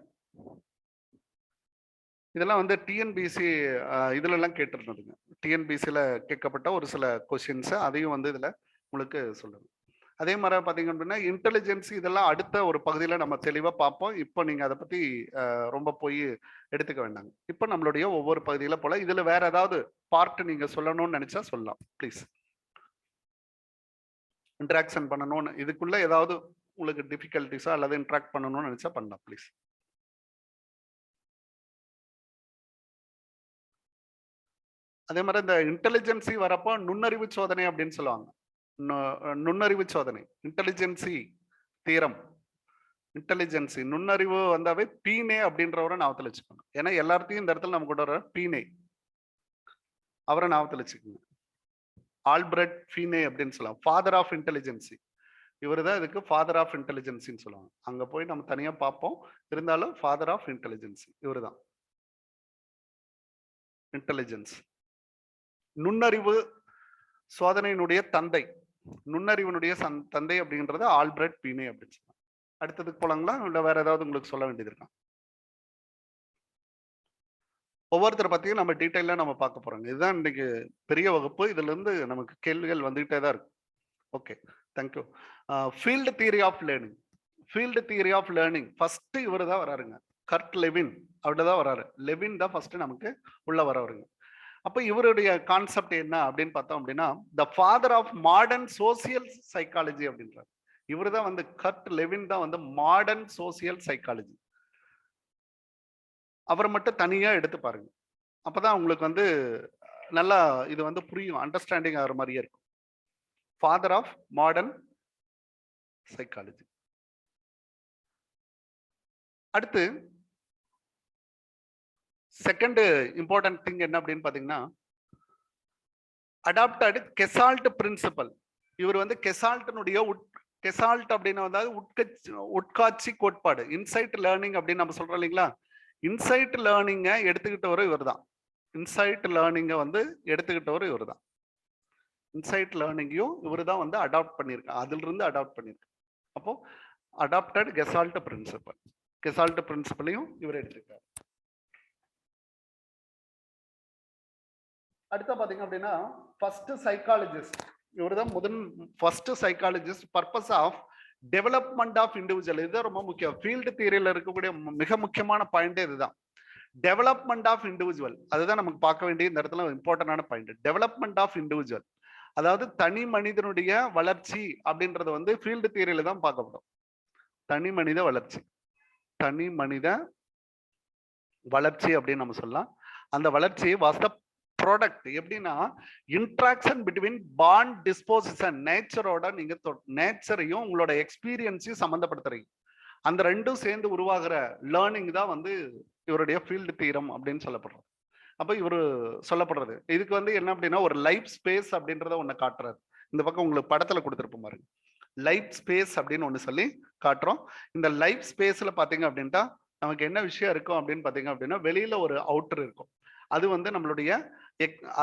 இதெல்லாம் வந்து டிஎன்பிசி இதுல எல்லாம் கேட்டிருந்ததுங்க. டிஎன்பிசில கேட்கப்பட்ட ஒரு சில கொஸ்டின்ஸ், அதையும் வந்து இதுல உங்களுக்கு சொல்லுங்க. அதே மாதிரி பாத்தீங்க அப்படின்னா இன்டெலிஜென்ஸ், இதெல்லாம் அடுத்த ஒரு பகுதியில நம்ம தெளிவா பார்ப்போம். இப்போ நீங்க அதை பத்தி ரொம்ப போய் எடுத்துக்க வேண்டாங்க. இப்போ நம்மளுடைய ஒவ்வொரு பகுதியில போல இதுல வேற ஏதாவது பார்ட் நீங்க சொல்லணும்னு நினைச்சா சொல்லலாம் ப்ளீஸ். இன்டராக்ஷன் பண்ணணும்னு, இதுக்குள்ள ஏதாவது உங்களுக்கு டிஃபிகல்டிஸா அல்லது இன்டராக்ட் பண்ணணும்னு நினைச்சா பண்ணலாம் ப்ளீஸ். அதே மாதிரி இந்த இன்டெலிஜென்சி வரப்போ நுண்ணறிவு சோதனை அப்படின்னு சொல்லுவாங்க. நுண்ணறிவு சோதனை, இன்டெலிஜென்சி தீரம். இன்டெலிஜென்சி நுண்ணறிவு வந்தாவே பீனே அப்படின்றவரை ஞாபகத்தில் வச்சுக்கணும். ஏன்னா எல்லாத்தையும் இந்த இடத்துல நம்ம கூட வர பீனே, அவரை ஞாபகத்தில் வச்சுக்கோங்க. ஆல்பர்ட் பீனே அப்படின்னு சொல்லலாம், ஃபாதர் ஆஃப் இன்டெலிஜென்சி. இவர் தான் இதுக்கு ஃபாதர் ஆஃப் இன்டெலிஜென்சின்னு சொல்லுவாங்க. அங்க போய் நம்ம தனியா பார்ப்போம். இருந்தாலும் ஃபாதர் ஆஃப் இன்டெலிஜென்சி இவர் தான். இன்டெலிஜென்ஸ், நுண்ணறிவு சோதனையினுடைய தந்தை, நுண்ணறிவினுடைய தந்தை அப்படின்றது ஆல்பர்ட் பீனே அப்படின்னு சொல்லுவாங்க. அடுத்ததுக்கு போலாங்களா, இல்ல வேற ஏதாவது உங்களுக்கு சொல்ல வேண்டியது இருக்கா? ஒவ்வொருத்தரை பத்தியும் நம்ம டீட்டெயிலா நம்ம பார்க்க போறோங்க. இதுதான் இன்னைக்கு பெரிய வகுப்பு. இதுல இருந்து நமக்கு கேள்விகள் வந்துகிட்டே தான் இருக்கு. Okay, thank you. Field theory of learning. Field theory of learning first இவர் தான் வராருங்க, கர்ட் லெவின். அப்படிதான் வராரு. லெவின் தான் ஃபர்ஸ்ட் நமக்கு உள்ள வரவருங்க. அப்ப இவருடைய கான்செப்ட் என்ன அப்படின்னு பார்த்தோம் அப்படின்னா the father of modern social psychology அப்படின்றார். இவர் தான் வந்து கர்ட் லெவின் தான் வந்து மாடர்ன் சோசியல் சைக்காலஜி. அவரை மட்டும் தனியா எடுத்து பாருங்க. அப்பதான் உங்களுக்கு வந்து நல்லா இது வந்து புரியும், அண்டர்ஸ்டாண்டிங் ஆகிற மாதிரியே இருக்கும். Father of modern psychology. அடுத்து செகண்ட் இம்பார்ட்டன்ட் திங் என்ன அப்படின்னு பாத்தீங்கன்னா அடாப்டட் கெசால்ட் பிரின்சிபல். இவர் வந்து கெசால்ட்னுடைய கெசால்ட் அப்படின்னு வந்தால் உட்காட்சி கோட்பாடு, இன்சைட் லேர்னிங் அப்படின்னு நம்ம சொல்றோம் இல்லைங்களா. இன்சைட் லேர்னிங்கை எடுத்துக்கிட்டவரும் இவர் தான். இன்சைட் லேர்னிங்கை வந்து எடுத்துக்கிட்டவரும் இவர் தான். இன்சைட் லேர்னிங்கையும் இவர் தான் வந்து அடாப்ட் பண்ணியிருக்காங்க, அதுல இருந்து அடாப்ட் பண்ணியிருக்காங்க. அப்போ அடாப்டட் கெசால்ட் பிரின்சிபல், கெசால்ட் பிரின்சிபலையும் இவர் எடுத்துக்காரு. அடுத்த பாத்தீங்க அப்படின்னா ஃபர்ஸ்ட் சைக்காலஜிஸ்ட், இவர் தான் first psychologist. Purpose of development of individual. இதுதான் ரொம்ப முக்கியம். ஃபீல்டு தியரியில இருக்கக்கூடிய மிக முக்கியமான பாயிண்ட் இதுதான், டெவலப்மெண்ட் ஆஃப் இண்டிவிஜுவல். அதுதான் நமக்கு பார்க்க வேண்டிய இந்த இடத்துல இம்பார்ட்டன்டான பாயிண்ட், டெவலப்மெண்ட் ஆஃப் இண்டிவிஜுவல். அதாவது தனி மனிதனுடைய வளர்ச்சி அப்படின்றது வந்து ஃபீல்டு தியரியில தான் பார்க்கப்படும். தனி மனித வளர்ச்சி, தனி மனித வளர்ச்சி அப்படின்னு நம்ம சொல்லலாம். அந்த வளர்ச்சி வாஸ் த ப்ராடக்ட். எப்படின்னா இன்ட்ராக்ஷன் பிட்வீன் பாண்ட் டிஸ்போசிஷன், நேச்சரோட நீங்க நேச்சரையும் உங்களோட எக்ஸ்பீரியன்ஸையும் சம்மந்தப்படுத்துறீங்க. அந்த ரெண்டும் சேர்ந்து உருவாகிற லேர்னிங் தான் வந்து இவருடைய ஃபீல்டு தீரம் அப்படின்னு சொல்லப்படுறது. அப்ப இவரு சொல்லப்படுறது இதுக்கு வந்து என்ன அப்படின்னா ஒரு லைஃப் ஸ்பேஸ் அப்படின்றத ஒண்ணு காட்டுறாரு. இந்த பக்கம் உங்களுக்கு படத்துல கொடுத்துருப்போம் பாருங்க, லைஃப் ஸ்பேஸ் அப்படின்னு ஒண்ணு சொல்லி காட்டுறோம். இந்த லைஃப் ஸ்பேஸ்ல பாத்தீங்க அப்படின்ட்டா நமக்கு என்ன விஷயம் இருக்கும் அப்படின்னு பாத்தீங்க அப்படின்னா, வெளியில ஒரு அவுட்டர் இருக்கும். அது வந்து நம்மளுடைய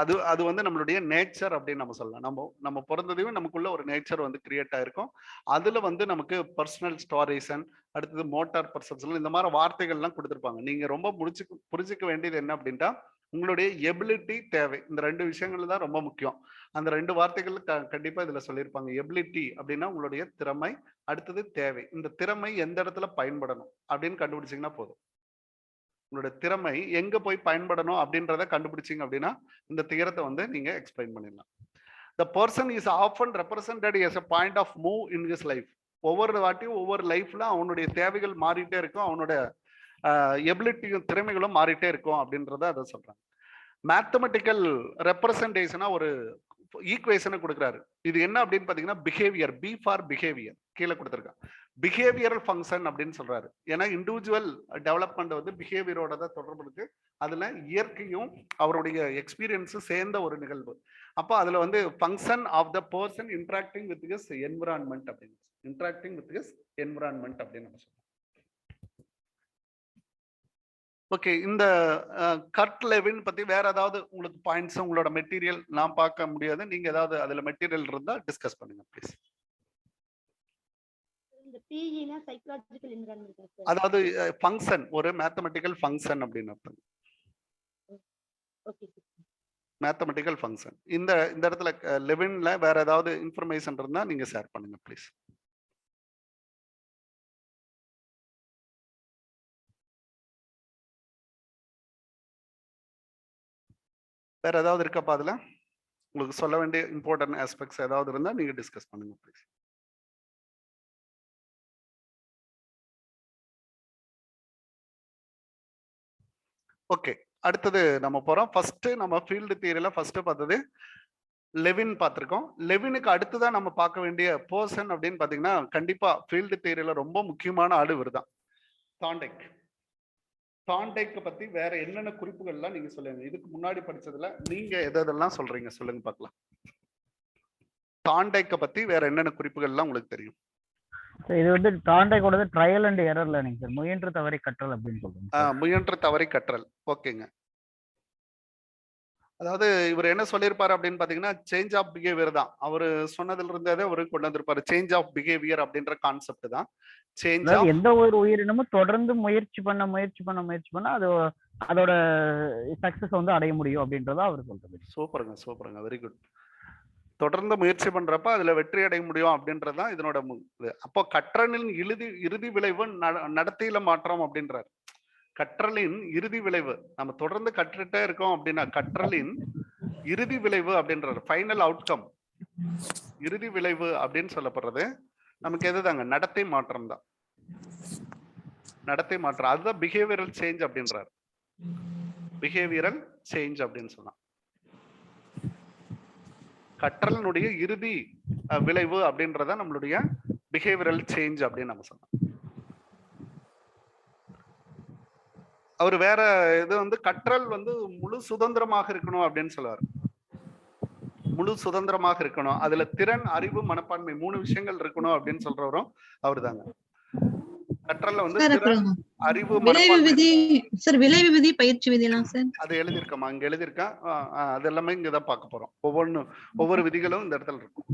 அது வந்து நம்மளுடைய நேச்சர் அப்படின்னு நம்ம சொல்லலாம். நம்ம பிறந்ததையும் நமக்குள்ள ஒரு நேச்சர் வந்து கிரியேட் ஆயிருக்கும். அதுல வந்து நமக்கு பர்சனல் ஸ்டோரேஷன், அடுத்தது மோட்டார் பர்செப்ஷன், இந்த மாதிரி வார்த்தைகள்லாம் கொடுத்துருப்பாங்க. நீங்க ரொம்ப புரிஞ்சுக்க வேண்டியது என்ன அப்படின்ட்டா, உங்களுடைய எபிலிட்டி தேவை. இந்த ரெண்டு விஷயங்கள் தான் ரொம்ப முக்கியம். அந்த ரெண்டு வார்த்தைகள் கண்டிப்பா இதுல சொல்லியிருப்பாங்க. எபிலிட்டி அப்படின்னா உங்களுடைய திறமை, அடுத்தது தேவை. இந்த திறமை எந்த இடத்துல பயன்படணும் அப்படின்னு கண்டுபிடிச்சீங்கன்னா போதும். உங்களோட திறமை எங்க போய் பயன்படணும் அப்படின்றத கண்டுபிடிச்சீங்க அப்படின்னா இந்த தியரத்தை வந்து நீங்க எக்ஸ்பிளைன் பண்ணிடலாம். The person is often represented as a point of move in his life. ஒவ்வொரு வாட்டியும் ஒவ்வொரு லைஃப்ல அவனுடைய தேவைகள் மாறிட்டே இருக்கும், அவனோட எபிலிட்டியும் திறமைகளும் மாறிட்டே இருக்கும் அப்படின்றத அதை சொல்றாங்க. மேத்தமெட்டிக்கல் ரெப்ரசன்டேஷனா ஒரு ஈக்குவேஷனை கொடுக்குறாரு. இது என்ன அப்படின்னு பாத்தீங்கன்னா பிஹேவியர், பி ஃபார் பிஹேவியர் கீழே கொடுத்துருக்கான். பிஹேவியரல் ஃபங்க்ஷன் அப்படின்னு சொல்றாரு. ஏன்னா இண்டிவிஜுவல் டெவலப்மெண்ட் வந்து பிஹேவியரோட தான் தொடர்பு இருக்கு. அதுல இயற்கையும் அவருடைய எக்ஸ்பீரியன்ஸும் சேர்ந்த ஒரு நிகழ்வு. அப்போ அதுல வந்து function of the person interacting with his environment அப்படின்னு, இன்டராக்டிங் வித் ஹிஸ் என்விரான்மெண்ட் அப்படின்னு நம்ம சொல்றோம். ஓகே, இந்த கர்ட் லெவின் பத்தி வேற ஏதாவது உங்களுக்கு பாயிண்ட்ஸ் உங்களோட மெட்டீரியல் நான் பார்க்க முடியாது, நீங்க ஏதாவது அதுல மெட்டீரியல் இருந்தா டிஸ்கஸ் பண்ணுங்க ப்ளீஸ். அதாவது ஃபங்க்ஷன் ஒரு மேத்தமெட்டிக்கல் ஃபங்க்ஷன் அப்படின்னு அர்த்தம். மேத்தமெட்டிக்கல் ஃபங்க்ஷன் இந்த இடத்துல லெவின்ல வேற ஏதாவது இன்ஃபர்மேஷன் இருந்தா நீங்க ஷேர் பண்ணுங்க ப்ளீஸ். வேற ஏதாவது இருக்கப்பா அதுல உங்களுக்கு சொல்ல வேண்டிய இம்பார்ட்டன்ட் ஆஸ்பெக்ட்ஸ் ஏதாவது இருந்தா நீங்க டிஸ்கஸ் பண்ணுங்க ப்ளீஸ். ஓகே, அடுத்தது நம்ம போறோம். ஃபர்ஸ்ட் நம்ம ஃபீல்டு தியரியில ஃபர்ஸ்ட் பார்த்தது லெவின் பார்த்திருக்கோம். லெவினுக்கு அடுத்துதான் நம்ம பார்க்க வேண்டிய பர்சன் அப்படின்னு பாத்தீங்கன்னா கண்டிப்பா ஃபீல்டு தியரியில ரொம்ப முக்கியமான ஆடு இவர்தான், தாண்டைக். தாண்டைக்கு பத்தி வேற என்னென்ன குறிப்புகள்லாம் நீங்க சொல்லுங்க. இதுக்கு முன்னாடி படிச்சதுல நீங்க எதெல்லாம் சொல்றீங்க சொல்லுங்க பார்க்கலாம். தாண்டைக்க பத்தி வேற என்னென்ன குறிப்புகள்லாம் உங்களுக்கு தெரியும்? இது வந்து தாண்டைக்கோட trial and error learning sir. முயன்று தவறி கற்றல் அப்படின்னு சொல்றோம். முயன்று தவறி கற்றல். ஓகேங்க. அதாவது இவர் என்ன சொல்லியிருப்பாரு அப்படின்னு பாத்தீங்கன்னா சேஞ்ச் ஆஃப் பிஹேவியர் தான். அவரு சொன்னதுல இருந்தே அவரு கொண்டு வந்திருப்பாரு. சேஞ்ச் ஆஃப் பிஹேவியர் அப்படின்ற கான்செப்ட் தான். சேஞ்ச் ஆஃப் எந்த ஒரு உயிரினமும் தொடர்ந்து முயற்சி பண்ண அது அதோட சக்சஸ் வந்து அடைய முடியும் அப்படின்றத அவர் சொல்றது. சூப்பருங்க, வெரி குட். தொடர்ந்து முயற்சி பண்றப்ப அதுல வெற்றி அடைய முடியும் அப்படின்றதுதான் இதனோட அப்போ கற்றலின் இறுதி விளைவு நடத்தையில மாற்றம் அப்படின்றாரு. கற்றலின் இறுதி விளைவு நம்ம தொடர்ந்து கற்றுட்டே இருக்கோம் அப்படின்னா கற்றலின் இறுதி விளைவு அப்படின்றாரு. ஃபைனல் அவுட்கம், இறுதி விளைவு அப்படின்னு சொல்லப்படுறது நமக்கு எதுதாங்க? நடத்தை மாற்றம் தான். நடத்தை மாற்றம் அதுதான் பிஹேவியரல் சேஞ்ச் அப்படின்றாரு. பிஹேவியரல் சேஞ்ச் அப்படின்னு சொல்லலாம். கற்றலினுடைய இறுதி விளைவு அப்படின்றத நம்மளுடைய பிஹேவியரல் சேஞ்ச் அப்படின்னு நம்ம சொல்லலாம். அவர் வேற இது வந்து கற்றல் வந்து முழு சுதந்திரமாக இருக்கணும் அப்படின்னு சொல்லுவார். முழு சுதந்திரமாக இருக்கணும், அதுல திறன், அறிவு, மனப்பான்மை 3 விஷயங்கள் இருக்கணும் அப்படின்னு சொல்றவரும் அவர் தாங்க. கற்றல்ல வந்து திறன், அறிவு, விளைவு விதி, பயிற்சி விதிலாம் சார் அது எழுதியிருக்கமா? இங்க எழுதியிருக்கா? அது எல்லாமே இங்கதான் பார்க்க போறோம். ஒவ்வொரு விதிகளும் இந்த இடத்துல இருக்கும்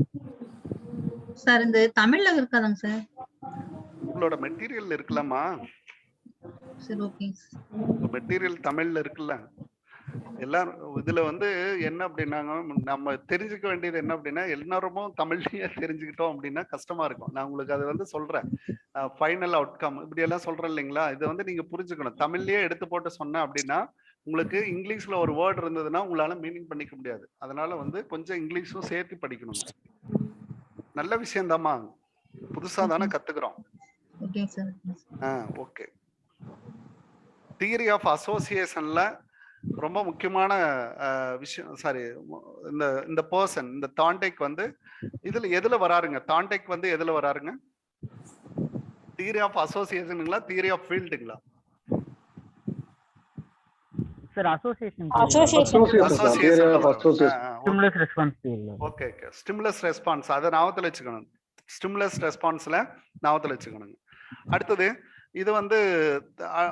சார். இந்த தமிழ்ல இருக்காதாங்க சார்? உங்களோட மெட்டீரியல் இருக்கலாமா? மெட்டீரியல் தமிழ்ல இருக்குல்ல எல்லாரும். இதுல வந்து என்ன அப்படின்னாங்க, நம்ம தெரிஞ்சுக்க வேண்டியது என்ன அப்படின்னா எல்லாருமே தமிழ்லயே தெரிஞ்சுக்கிட்டோம் அப்படின்னா கஷ்டமா இருக்கும். நான் உங்களுக்கு அது வந்து சொல்றேன், ஃபைனல் அவுட்கம் இப்படி எல்லாம் சொல்றேன் இல்லைங்களா? இதை வந்து நீங்க புரிஞ்சுக்கணும். தமிழ்லயே எடுத்து போட்டு சொன்னேன் அப்படின்னா உங்களுக்கு இங்கிலீஷ்ல ஒரு வேர்டு இருந்ததுன்னா உங்களால மீனிங் பண்ணிக்க முடியாது. அதனால வந்து கொஞ்சம் இங்கிலீஷும் சேர்த்து படிக்கணும். நல்ல விஷயம் தாமா, புதுசா தானே கத்துக்கிறோம். ஓகே. தியரி ஆஃப் அசோசியேஷன்ல ரொம்ப முக்கியமான விஷயம். சாரி, இந்த இந்த பர்சன், இந்த தாண்டேக் வந்து இதுல எதுல வராருங்க? தாண்டேக் வந்து எதுல வராருங்க? தியரி ஆஃப் அசோசியேஷனுங்களா, தியரி ஆஃப் ஃபீல்டுங்களா? சார் அசோசியேஷன் அசோசியேஷன்ல வராரு. Stimulus response theory. Okay okay. Stimulus response, அதை ஞாபகத்துல வச்சுக்கணும். ஸ்டிமுலஸ் ரெஸ்பான்ஸ்ல ஞாபகத்துல வச்சுக்கணுங்க. அடுத்தது இது வந்து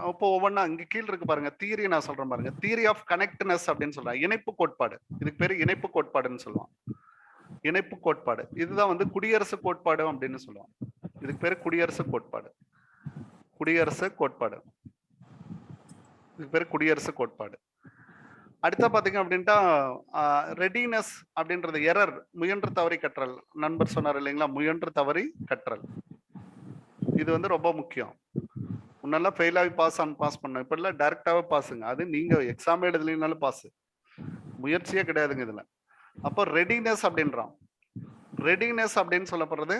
இப்போ ஒவ்வொன்றா இங்க கீழ இருக்கு பாருங்க. தியரி நான் சொல்றேன் பாருங்க. தியரி ஆஃப் கனெக்ட்னஸ் அப்படின்னு சொல்றேன். இணைப்பு கோட்பாடு. இதுக்கு பேரு இணைப்பு கோட்பாடுன்னு சொல்லுவான். இணைப்பு கோட்பாடு இதுதான் வந்து குடியரசு கோட்பாடு அப்படின்னு சொல்லுவான். இதுக்கு பேரு குடியரசு கோட்பாடு. குடியரசு கோட்பாடு. இதுக்கு பேரு குடியரசு கோட்பாடு. அடுத்த பாத்தீங்க அப்படின்ட்டா ரெடினஸ் அப்படின்றது எரர், முயன்று தவறி கற்றல். நண்பர் சொன்னார் இல்லைங்களா, முயன்று தவறி கற்றல். இது வந்து ரொம்ப முக்கியம். முன்னெல்லாம் ஃபெயில் ஆகி பாஸ் பண்ண, இப்ப எல்லாம் டைரக்டாவே பாஸுங்க. அது நீங்க எக்ஸாம் எழுதலைனாலும் பாஸ், முயற்சியே கிடையாதுங்க இதுல. அப்போ ரெடினஸ் அப்படின்றான். ரெடினஸ் அப்படின்னு சொல்லப்படுறது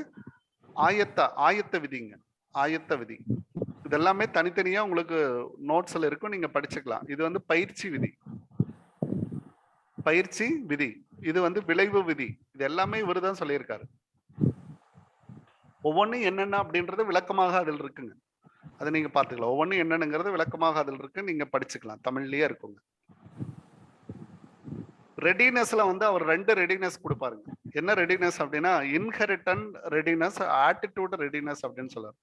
ஆயத்த விதிங்க. ஆயத்த விதி இது எல்லாமே தனித்தனியா உங்களுக்கு நோட்ஸ்ல இருக்கும், நீங்க படிச்சுக்கலாம். இது வந்து பயிற்சி விதி. பயிற்சி விதி இது வந்து விளைவு விதி. இது எல்லாமே இவரு தான் சொல்லியிருக்காரு. ஒவ்வொன்றும் என்னென்ன அப்படின்றது விளக்கமாக அதில் இருக்குங்க. அதை நீங்க பாத்துக்கலாம். ஒவ்வொன்றும் என்னென்னங்கிறது விளக்கமாக அதில் இருக்கு, நீங்க படிச்சுக்கலாம். தமிழ்லயே இருக்குங்க. ரெடினஸ்ல வந்து அவர் 2 ரெடினஸ் கொடுப்பாருங்க. என்ன ரெடினஸ் அப்படின்னா, இன்ஹெரிட்டன் ரெடினஸ், ஆட்டிடியூட் ரெடினஸ் அப்படின்னு சொல்றாரு.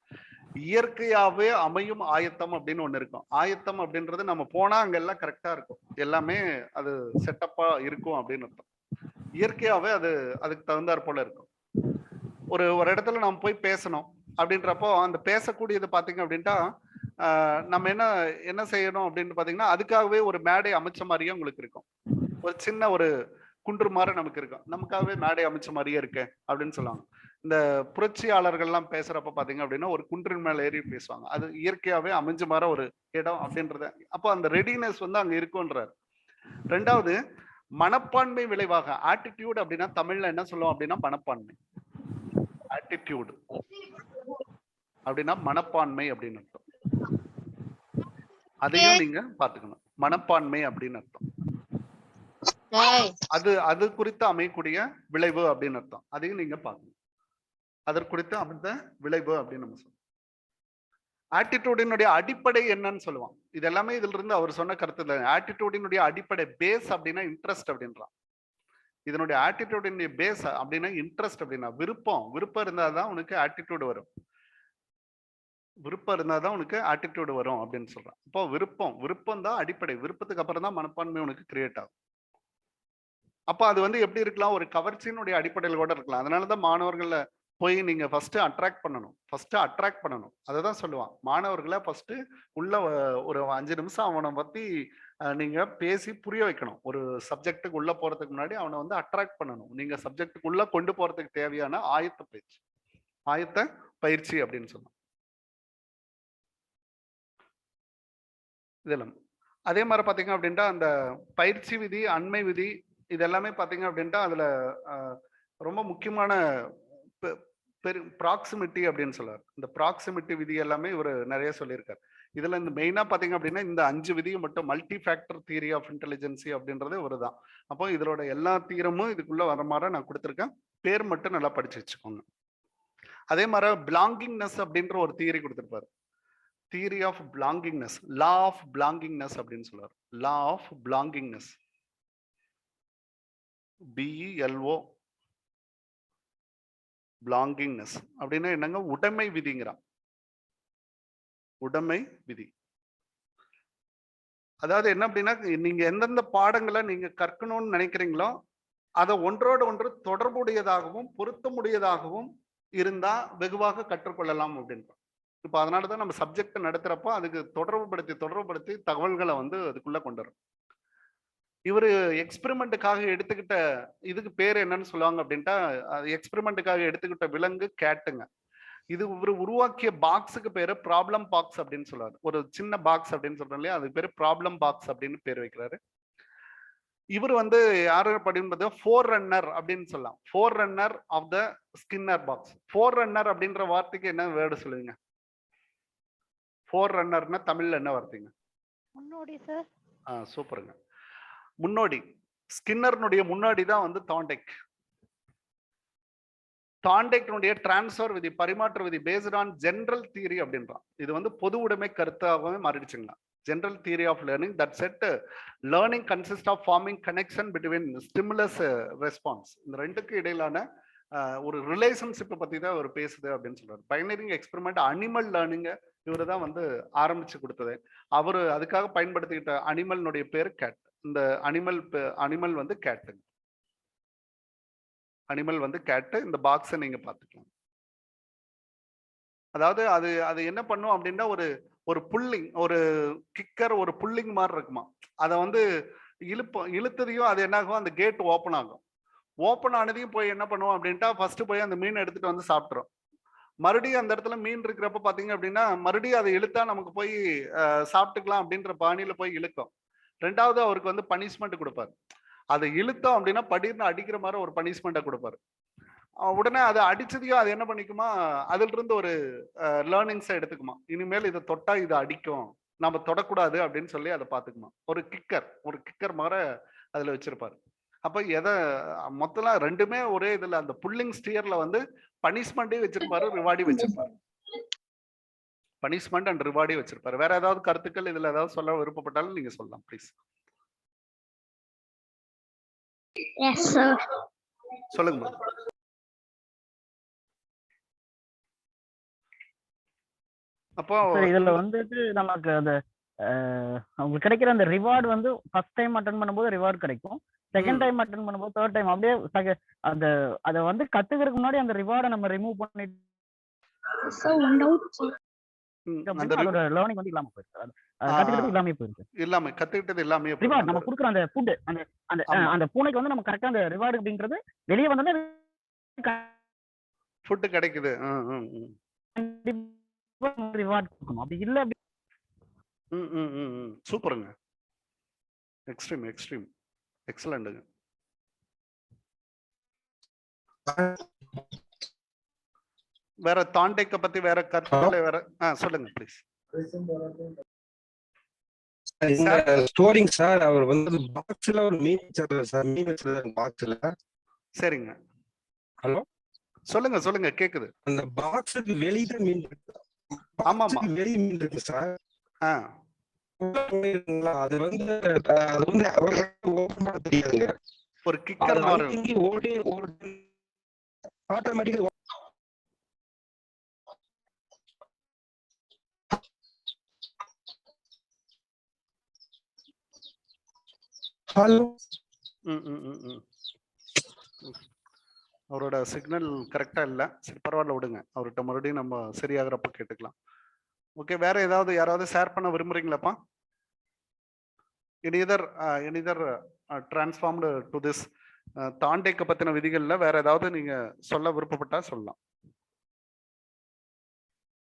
இயற்கையாவே அமையும் ஆயத்தம் அப்படின்னு ஒண்ணு இருக்கும். ஆயத்தம் அப்படின்றது நம்ம போனா அங்க எல்லாம் கரெக்டா இருக்கும், எல்லாமே அது செட்டப்பா இருக்கும் அப்படின்னு அர்த்தம். இயற்கையாவே அது அதுக்கு தகுந்தாற் போல இருக்கும். ஒரு இடத்துல நம்ம போய் பேசணும் அப்படின்றப்போ அந்த பேசக்கூடியது பாத்தீங்க அப்படின்ட்டா நம்ம என்ன செய்யணும் அப்படின்னு பாத்தீங்கன்னா, அதுக்காகவே ஒரு மேடை அமைச்ச மாதிரியே உங்களுக்கு இருக்கும். ஒரு சின்ன ஒரு குன்று மாதிரி நமக்கு இருக்கும். நமக்காகவே மேடை அமைச்ச மாதிரியே இருக்கு அப்படின்னு சொல்லுவாங்க. இந்த புரட்சியாளர்கள்லாம் பேசுறப்ப பாத்தீங்க அப்படின்னா ஒரு குன்றின் மேல ஏறி பேசுவாங்க. அது இயற்கையாவே அமைஞ்ச மாதிரி ஒரு இடம் அப்படின்றத. அப்போ அந்த ரெடினஸ் வந்து அங்க இருக்குன்றார். 2வது மனப்பான்மை விளைவாக. ஆட்டிடியூட் அப்படின்னா தமிழ்ல என்ன சொல்லுவோம் அப்படின்னா மனப்பான்மை. ஆட்டிடியூட் அப்படின்னா மனப்பான்மை அப்படின்னு அர்த்தம். அதையும் நீங்க பாத்துக்கணும். மனப்பான்மை அப்படின்னு அர்த்தம். அது குறித்து அமையக்கூடிய விளைவு அப்படின்னு அர்த்தம். அதையும் நீங்க பாக்கணும். அதற்குறித்து அமைந்த விளைவு அப்படின்னு நம்ம சொல்லுவோம். ஆட்டிடியூடினுடைய அடிப்படை என்னன்னு சொல்லுவான். இது எல்லாமே இதுல இருந்து அவர் சொன்ன கருத்து இல்லை. ஆட்டிடியூடினுடைய அடிப்படை பேஸ் அப்படின்னா இன்ட்ரெஸ்ட் அப்படின்றான். இதனுடைய ஆட்டிடியூடினுடைய பேஸ் அப்படின்னா இன்ட்ரெஸ்ட் அப்படின்னா விருப்பம் இருந்தாதான் உனக்கு ஆட்டிடியூட் வரும். விருப்பம் இருந்தாதான் உனக்கு ஆட்டிடியூட் வரும் அப்படின்னு சொல்றான். அப்போ விருப்பம் தான் அடிப்படை. விருப்பத்துக்கு அப்புறம் தான் மனப்பான்மை உனக்கு கிரியேட் ஆகும். அப்ப அது வந்து எப்படி இருக்கலாம், ஒரு கவர்ச்சியினுடைய அடிப்படையில் கூட இருக்கலாம். அதனாலதான் மாணவர்களை போய் நீங்க ஃபர்ஸ்ட் அட்ராக்ட் பண்ணணும். அதை தான் சொல்லுவான். மாணவர்களை ஃபர்ஸ்ட் உள்ள ஒரு 5 நிமிஷம் அவனை பத்தி நீங்க பேசி புரிய வைக்கணும். ஒரு சப்ஜெக்டுக்கு உள்ள போறதுக்கு முன்னாடி அவனை வந்து அட்ராக்ட் பண்ணணும். நீங்க சப்ஜெக்டுக்கு உள்ள கொண்டு போறதுக்கு தேவையான ஆயத்த பயிற்சி அப்படின்னு சொன்னோம். இதெல்லாம் அதே மாதிரி பாத்தீங்க அப்படின்ட்டா அந்த பயிற்சி விதி, அண்மை விதி இது எல்லாமே பாத்தீங்க அப்படின்ட்டா அதுல ரொம்ப முக்கியமான ப்ராக்சிமிட்டி அப்படின்னு சொல்றாரு. இந்த ப்ராக்சிமிட்டி விதி எல்லாமே இவர் நிறைய சொல்லியிருக்காரு. இதுல இந்த மெயினா பாத்தீங்க அப்படின்னா இந்த 5 விதியை மட்டும், multi factor theory of intelligence அப்படின்றது இவர் தான். அப்போ இதோட எல்லா தீரமும் இதுக்குள்ள வர மாதிரி நான் கொடுத்துருக்கேன். பேர் மட்டும் நல்லா படிச்சு வச்சுக்கோங்க. அதே மாதிரி பிலாங்கிங்னஸ் அப்படின்ற ஒரு தியரி கொடுத்திருப்பாரு. Theory of belongingness, law of belongingness அப்படின்னு சொல்றாரு. Law of belongingness, BELO belongingness அப்படின்னா என்னங்க, உடைமை விதிங்கிறான். உடைமை விதி அதாவது என்ன அப்படின்னா, நீங்க எந்தெந்த பாடங்களை நீங்க கற்கணும்னு நினைக்கிறீங்களோ அதை ஒன்றோடு ஒன்று தொடர்புடையதாகவும் பொருத்தமுடையதாகவும் இருந்தா வெகுவாக கற்றுக்கொள்ளலாம் அப்படின்ற. இப்ப அதனாலதான் நம்ம சப்ஜெக்ட் நடத்துறப்போ அதுக்கு தொடர்புபடுத்தி தகவல்களை வந்து அதுக்குள்ள கொண்டு வரும். இவரு எக்ஸ்பெரிமெண்ட்டுக்காக எடுத்துக்கிட்ட இதுக்கு பேர் என்னன்னு சொல்லுவாங்க அப்படின்ட்டா, எக்ஸ்பெரிமெண்ட்டுக்காக எடுத்துக்கிட்ட விலங்கு கேட்டுங்க. இது இவரு உருவாக்கிய பாக்ஸுக்கு பேரு ப்ராப்ளம் பாக்ஸ் அப்படின்னு சொல்றாரு. ஒரு சின்ன பாக்ஸ் அப்படின்னு சொல்றோம் இல்லையா, அதுக்கு பேரு ப்ராப்ளம் பாக்ஸ் அப்படின்னு பேர் வைக்கிறாரு. இவர் வந்து யாரு அப்படின்றது ஃபோர் ரன்னர் அப்படின்னு சொல்லலாம். Forerunner of the Skinner box. Forerunner அப்படின்ற வார்த்தைக்கு என்ன வேர்டு சொல்லுவீங்க? ஃபோர் ரன்னர்னா தமிழ்ல என்ன வார்த்தைங்க? முன்னோடி சார். சூப்பருங்க. முன்னோடி ஸ்கின்னர்னுடைய முன்னாடி தான் வந்து தாண்டெக். தாண்டெக்னுடைய டிரான்ஸ்ஃபர் விதி, பரிமாற்ற விதி பேஸ்ட் ஆன் ஜெனரல் தியரி அப்படின்றான். இது வந்து பொது உடைமை கருத்தாகவே மாறிடுச்சுங்களா. General theory of learning that set learning consist of forming connection between stimulus response. இந்த ரெண்டுக்கு இடையிலான ஒரு ரிலேஷன்ஷிப்பை பத்தி தான் அவர் பேசுது அப்படின்னு சொல்றாரு. பைனரிங் எக்ஸ்பெரிமெண்ட் அனிமல் லேர்னிங்க இவரு தான் வந்து ஆரம்பிச்சு கொடுத்தது. அவரு அதுக்காக பயன்படுத்திக்கிட்ட அனிமல்னுடைய பேர் கேட். இந்த அனிமல் வந்து கேட்டு. அனிமல் வந்து கேட்டு. இந்த பாக்ஸை நீங்க பார்த்துக்கலாம். அதாவது அது அது என்ன பண்ணும் அப்படின்னா ஒரு புல்லிங், ஒரு கிக்கர், ஒரு புல்லிங் மாதிரி இருக்குமா. அதை வந்து இழுத்ததையும் அது என்ன ஆகும், அந்த கேட் ஓப்பன் ஆகும். ஓப்பன் ஆனதையும் போய் என்ன பண்ணுவோம் அப்படின்ட்டா ஃபர்ஸ்ட் போய் அந்த மீன் எடுத்துட்டு வந்து சாப்பிட்றோம். மறுபடியும் அந்த இடத்துல மீன் இருக்கிறப்ப பாத்தீங்க அப்படின்னா மறுபடியும் அதை இழுத்தா நமக்கு போய் சாப்பிட்டுக்கலாம் அப்படின்ற பாணியில போய் இழுக்கும். ரெண்டாவது அவருக்கு வந்து பனிஷ்மெண்ட் கொடுப்பாரு. அதை இழுத்தோம் அப்படின்னா படின்னு அடிக்கிற மாதிரி ஒரு பனிஷ்மெண்ட்டை கொடுப்பாரு. உடனே அதை அடிச்சதையும் அது என்ன பண்ணிக்குமா, அதுல இருந்து ஒரு லேர்னிங்ஸை எடுத்துக்குமா. இனிமேல் இதை தொட்டா இது அடிக்கும், நம்ம தொடக்கூடாது அப்படின்னு சொல்லி அதை பார்த்துக்குமா. ஒரு கிக்கர் மாதிரி அதுல வச்சிருப்பாரு. அப்ப எதை மொத்தம் ரெண்டுமே ஒரே இதுல அந்த புல்லிங் ஸ்டியர்ல வந்து பனிஷ்மெண்ட்டே வச்சிருப்பாரு, ரிவார்டி வச்சிருப்பாரு. பனிஷ்மெண்ட் அண்ட் ரிவார்டி வச்சிருப்பாரு. வேற ஏதாவது கருத்துக்கள் இதுல ஏதாவது சொல்ல விருப்பப்பட்டாலும் நீங்க சொல்லலாம் ப்ளீஸ். சொல்லுங்க. அப்போ இதுல வந்துட்டு நமக்கு அந்த உங்களுக்கு கிடைக்கிற அந்த ரிவார்டு வந்து ஃபர்ஸ்ட் டைம் அட்டன் பண்ணும்போது ரிவார்டு கிடைக்கும். செகண்ட் டைம் அட்டன் பண்ணும்போது, தேர்ட் டைம் அப்படியே அந்த அதை வந்து கத்துக்கிறதுக்கு முன்னாடி அந்த ரிவார்டை நம்ம ரிமூவ் பண்ணிட்டு அதோட லேர்னிங் வந்து இல்லாம போயிருக்கு. கத்துக்கிட்டது இல்லாம போயிருக்கு. கத்துக்கிட்டது எல்லாமே ரிவார்டு நம்ம கொடுக்குற அந்த ஃபுட், அந்த பூனைக்கு வந்து நம்ம கரெக்டா அந்த ரிவார்டு அப்படின்றது வெளியே வந்தோடனே ஃபுட் கிடைக்குது. ரிவார்ட் கொடுக்கணும். அப்படி இல்ல சூப்பருங்க. எக்ஸ்ட்ரீம் எக்ஸலண்ட்டுங்க. வேற தாண்டெக்க பத்தி வேற கருத்துக்களை வேற சொல்லுங்க ப்ளீஸ். ஸ்டோரிங் சார், அவர் வந்து பாக்ஸ்ல ஒரு மீன் வச்சிருந்தாரு சார், மீன் வச்சிருந்தாரு பாக்ஸ்ல. சரிங்க. ஹலோ, சொல்லுங்க கேக்குது. அந்த பாக்ஸுக்கு வெளியில மீன் இருக்கு. ஆமாமா, வெளிய மீன் இருக்கு சார். அது வந்து ஓபன் பண்ண தெரியாதுங்க. ஒரு கிக்கர் மாதிரி ஓடி ஆட்டோமேட்டிக்கா. ஹலோ, அவரோட சிக்னல் கரெக்டா இல்ல. சரி பரவாயில்ல, விடுங்க. அவர்கிட்ட மறுபடியும் நம்ம சரியாகிறப்ப கேட்டுக்கலாம். ஓகே, வேற ஏதாவது யாராவது ஷேர் பண்ண விரும்புறீங்களாப்பா? எனிதர் டிரான்ஸ்ஃபார்ம்டு டு திஸ் தாண்டெக்க பத்தின விதிகள்ல வேற ஏதாவது நீங்க சொல்ல விருப்பப்பட்டா சொல்லலாம்.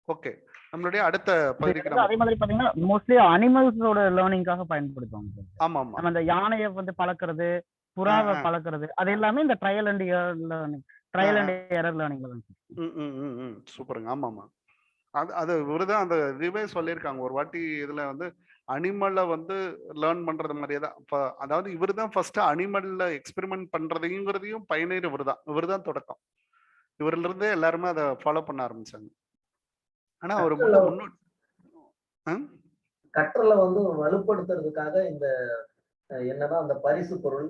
ஓகே, நம்மளுடைய அடுத்த பகுதிக்கு அதே மாதிரி பாத்தீங்கன்னா மோஸ்ட்லி அனிமல்ஸோட லேர்னிங்காக பயன்படுத்துவாங்க. ஆமா, நம்ம அந்த யானையை வந்து பழக்கிறது, புறாவை பழக்கிறது, அது எல்லாமே இந்த ட்ரையல் அண்ட் எரர் லேர்னிங்ல தான். சூப்பருங்க. ஆமாமா, அது இவருதான் அந்த இதுவே சொல்லியிருக்காங்க ஒரு வாட்டி. இதுல வந்து அனிமலை வந்து லேர்ன் பண்றது மாதிரியே தான். அதாவது இவர் தான் ஃபர்ஸ்ட் அனிமல்ல எக்ஸ்பெரிமெண்ட் பண்றதையும் பயனீர் இவர் தான் தொடக்கம். இவர்ல இருந்தே எல்லாருமே அதை ஃபாலோ பண்ண ஆரம்பிச்சாங்க. ஆனா ஒரு கற்றலை வந்து வலுப்படுத்துறதுக்காக இந்த என்னன்னா அந்த பரிசு பொருள்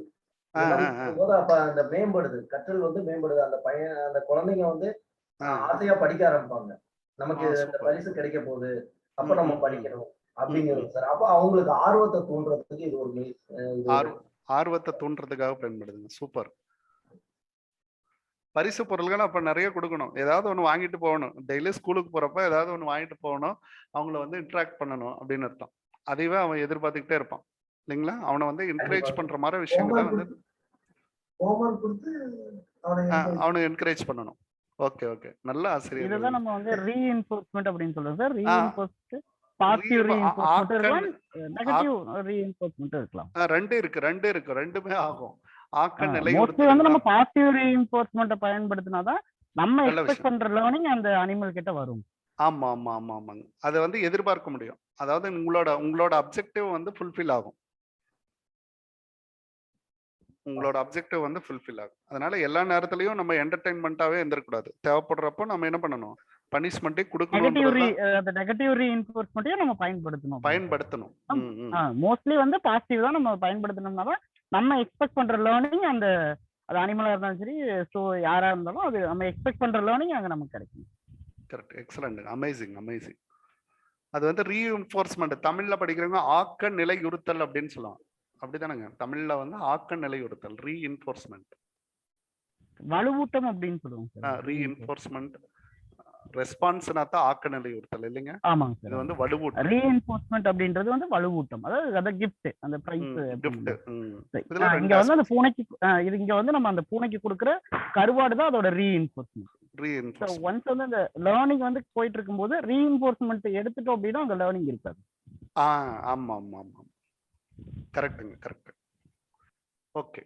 அப்ப அந்த மேம்படுது, கற்றல் வந்து மேம்படுது. அந்த குழந்தைங்க வந்து ஆசையா படிக்க ஆரம்பிப்பாங்க. நமக்கு இந்த பரிசு கிடைக்க போகுது, அப்ப நம்ம படிக்கணும் அப்படிங்கிறது சார். அப்ப அவங்களுக்கு ஆர்வத்தை தூண்டுறதுக்கு இது ஒரு ஆர்வத்தை தூண்டுறதுக்காக பயன்படுதுங்க. சூப்பர். பரிசு பொருள்கள் அப்ப நிறைய கொடுக்கணும். ஏதாவது ஒண்ணு வாங்கிட்டு போகணும். டெய்லி ஸ்கூலுக்கு போறப்ப ஏதாவது ஒண்ணு வாங்கிட்டு போகணும். அவங்கள வந்து இன்டராக்ட் பண்ணணும் அப்படின்னு அர்த்தம். அதைவே அவன் எதிர்பார்த்துக்கிட்டே இருப்பான் இல்லைங்களா. அவனை வந்து என்கரேஜ் பண்ற மாதிரி விஷயங்களை வந்து அவனை என்கரேஜ் பண்ணணும். ஓகே, நல்ல ஆசிரியர். இதெல்லாம் நம்ம வந்து ரீஇன்ஃபோர்ஸ்மென்ட் அப்படின்னு சொல்றோம் சார். ரீஇன்ஃபோர்ஸ்மென்ட், பாசிட்டிவ் ரீஇன்ஃபோர்ஸ்மென்ட் இருக்கலாம், நெகட்டிவ் ரீஇன்ஃபோர்ஸ்மென்ட் இருக்கலாம். ரெண்டு இருக்கு, ரெண்டுமே ஆகும். ஆக்க நிலை மோஸ்ட்லி வந்து நம்ம பாசிட்டிவ் ரீஇன்ஃபோர்ஸ்மென்ட் பயன்படுத்தினாதான் நம்ம எக்ஸ்பெக்ட் பண்ற லேர்னிங் அந்த அனிமல் கிட்ட வரும். ஆமாங்க. அதை வந்து எதிர்பார்க்க முடியும். அதாவது உங்களோட அப்ஜெக்டிவ் வந்து ஃபுல்ஃபில் ஆகும். உங்களோட அப்ஜெக்டிவ் வந்து ஃபுல்ஃபில் ஆகும். அதனால எல்லா நேரத்துலயும் நம்ம என்டர்டைன்மெண்ட்டாவே இருந்துடக்கூடாது. தேவைப்படுறப்போ நம்ம என்ன பண்ணணும், பனிஷ்மெண்ட்டே கொடுக்கணும்ன்றது அந்த நெகட்டிவ் ரீஇன்ஃபோர்ஸ்மெண்ட்டையும் நம்ம பயன்படுத்தணும். பயன்படுத்தணும். மோஸ்ட்லி வந்து பாசிட்டிவ் தான் நம்ம பயன்படுத்தணும்னா தான் நம்ம எக்ஸ்பெக்ட் பண்ற லேர்னிங் அந்த அது அனிமலா இருந்தாலும் சரி, ஸோ யாரா இருந்தாலும் அது நம்ம எக்ஸ்பெக்ட் பண்ற லேர்னிங் அங்க நமக்கு கிடைக்கும். Correct, excellent, amazing amazing. அது வந்து ரீஇன்ஃபோர்ஸ்மெண்ட் தமிழ்ல படிக்கிறவங்க ஆக்க நிலையுறுத்தல் அப்படின்னு சொல்லுவாங்க. அப்படிதானங்க? தமிழ்ல வந்து ஆக்க நிலையுறுத்தல், ரீஇன்ஃபோர்ஸ்மெண்ட், வலுவூட்டம் அப்படின்னு சொல்லுவாங்க. ரீஇன்ஃபோர்ஸ்மெண்ட் ரெஸ்பான்ஸ்னா தான் ஆக்க நிலையுறுத்தல் இல்லைங்க? ஆமாங்க சார். இது வந்து வலுவூட்டம். ரீஇன்ஃபோர்ஸ்மெண்ட் அப்படின்றது வந்து வலுவூட்டம், அதாவது அந்த கிஃப்ட், அந்த பிரைஸ் கிஃப்ட். இங்க வந்து அந்த பூனைக்கு இது இங்க வந்து நம்ம அந்த பூனைக்கு கொடுக்குற கருவாடு தான் அதோட ரீஇன்ஃபோர்ஸ்மெண்ட். ஒன்ஸ் வந்து அந்த லேர்னிங் வந்து போயிட்டு இருக்கும்போது ரீஇன்ஃபோர்ஸ்மெண்ட் எடுத்துட்டோம் அப்படின்னா அந்த லேர்னிங் இருக்காது. ஆமா ஆமா ஆமா, கரெக்ட்டுங்க, கரெக்ட். ஓகே,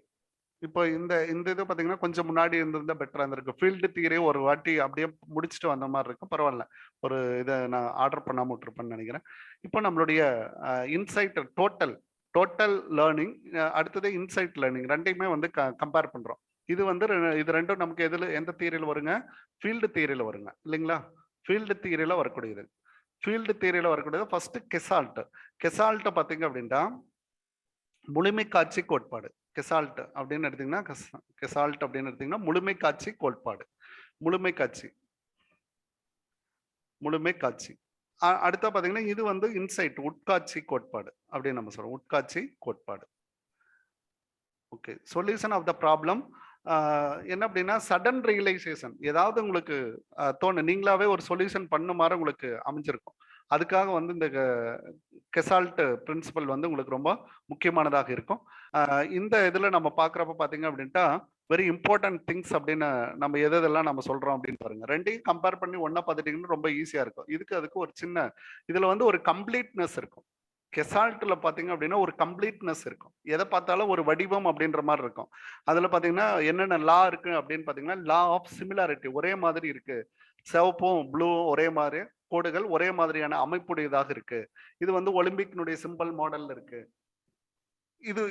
இப்போ இந்த இது பாத்தீங்கன்னா கொஞ்சம் முன்னாடி இருந்திருந்தா பெட்டரா இருந்திருக்கு. ஃபீல்டு தியரி ஒரு வாட்டி அப்படியே முடிச்சுட்டு வந்த மாதிரி இருக்கும். பரவாயில்ல, ஒரு இதை நான் ஆர்டர் பண்ணாம விட்டுருப்பேன்னு நினைக்கிறேன். இப்போ நம்மளுடைய இன்சைட் டோட்டல் லேர்னிங், அடுத்தது இன்சைட் லேர்னிங், ரெண்டையுமே வந்து கம்பேர் பண்றோம். இது வந்து இது ரெண்டும் நமக்கு எந்த தியரியில் வருங்க? ஃபீல்டு தியரியில் வருங்க இல்லைங்களா? ஃபீல்டு தியரியில் வரக்கூடியது. ஃபீல்டு தியரியில் வரக்கூடியது ஃபர்ஸ்ட் கெசால்ட்டை பார்த்தீங்க அப்படின்னா முழுமை காட்சி கோட்பாடு. கெசால்ட் அப்படின்னு எடுத்தீங்கன்னா முழுமை காட்சி கோட்பாடு, முழுமை காட்சி. அடுத்த பாத்தீங்கன்னா இது வந்து இன்சைட் உட்காட்சி கோட்பாடு அப்படின்னு நம்ம சொல்றோம். உட்காட்சி கோட்பாடு. Okay, solution of the problem என்ன அப்படின்னா சடன் ரியலைசேஷன். ஏதாவது உங்களுக்கு நீங்களாவே ஒரு சொல்யூஷன் பண்ண மாதிரி உங்களுக்கு அமைஞ்சிருக்கும். அதுக்காக வந்து இந்த கெசால்ட் பிரின்சிபல் வந்து உங்களுக்கு ரொம்ப முக்கியமானதாக இருக்கும். இந்த இதுல நம்ம பாக்குறப்ப பாத்தீங்க அப்படின்ட்டா வெரி இம்பார்ட்டன்ட் திங்ஸ் அப்படின்னு நம்ம எதெல்லாம் நம்ம சொல்றோம் அப்படின்னு பாருங்க. ரெண்டையும் கம்பேர் பண்ணி ஒன்னா பார்த்துட்டீங்கன்னா ரொம்ப ஈஸியா இருக்கும். அதுக்கு ஒரு சின்ன இதுல வந்து ஒரு கம்ப்ளீட்னஸ் இருக்கும். கெசால்ட்ல பாத்தீங்க அப்படின்னா ஒரு கம்ப்ளீட்னஸ் இருக்கும். எதை பார்த்தாலும் ஒரு வடிவம் அப்படின்ற மாதிரி இருக்கும். அதுல பாத்தீங்கன்னா என்னென்ன லா இருக்கு அப்படின்னு பாத்தீங்கன்னா லா ஆஃப் சிமிலாரிட்டி, ஒரே மாதிரி இருக்கு. சிவப்பும் ப்ளூ ஒரே மாதிரி, கோடுகள் ஒரே மாதிரியான அமைப்புடையதாக இருக்கு. இது வந்து ஒலிம்பிக்னுடைய சிம்பிள் மாடல்ல இருக்கு. இது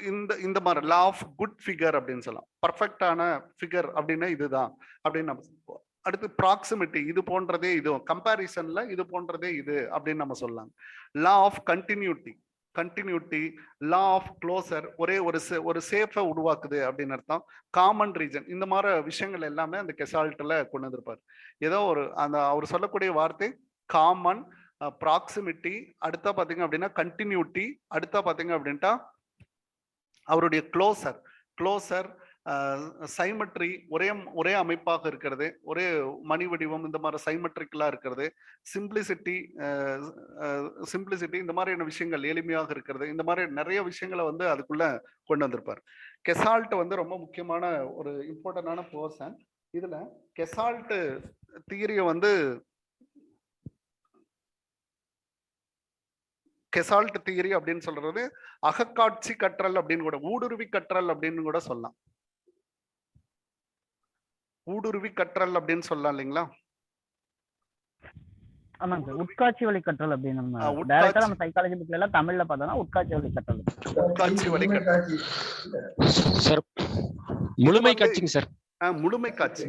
இந்த மாதிரி லா ஆஃப் குட் ஃபிகர் அப்படின்னு சொல்லலாம். பர்ஃபெக்டான ஃபிகர் அப்படின்னா இதுதான் அப்படின்னு நம்ம. அடுத்து ப்ராக்சிமிட்டி, இது போன்றதே இது, கம்பேரிசன்ல இது போன்றதே இது அப்படின்னு நம்ம சொல்லலாம். Law of continuity, law of closure, ஒரே ஒரு சேஃபை உருவாக்குது அப்படின்னு அர்த்தம். காமன் ரீஜன், இந்த மாதிரி விஷயங்கள் எல்லாமே அந்த கெசால்ட்ல கொண்டு வந்திருப்பாரு. ஏதோ அவர் சொல்லக்கூடிய வார்த்தை காமன், ப்ராக்சிமிட்டி, அடுத்த பாத்தீங்க அப்படின்னா கண்டினியூட்டி, அடுத்த பாத்தீங்க அப்படின்ட்டா அவருடைய க்ளோசர், சைமெட்ரி, ஒரே அமைப்பாக இருக்கிறது, ஒரே மணி வடிவம், இந்த மாதிரி சைமெட்ரிக்கலா இருக்கிறது, சிம்பிளிசிட்டி, இந்த மாதிரியான விஷயங்கள், எளிமையாக இருக்கிறது, இந்த மாதிரி நிறைய விஷயங்களை வந்து அதுக்குள்ள கொண்டு வந்திருப்பார். கெசால்ட் வந்து ரொம்ப முக்கியமான ஒரு இம்பார்ட்டன்டான பர்சன். இதுல கெசால்ட் தியரியை வந்து கெசால்ட் தியரி அப்படின்னு சொல்றது அகக்காட்சி கற்றல் அப்படின்னு கூட, ஊடுருவி கற்றல் அப்படின்னு கூட சொல்லலாம். ஊடுருவி கற்றல் அப்படின்னு சொல்லலாம் இல்லைங்களா? ஆமாங்க சார், உட்காட்சி வழி கற்றல் அப்படின்னு நம்ம டைரக்டா நம்ம சைக்காலஜி புக்ல எல்லாம் தமிழ்ல பார்த்தோம்னா உட்காட்சி வழி கற்றல். உட்காட்சி வழி கற்றல் சார், முழுமை காட்சிங்க சார். முழுமை காட்சி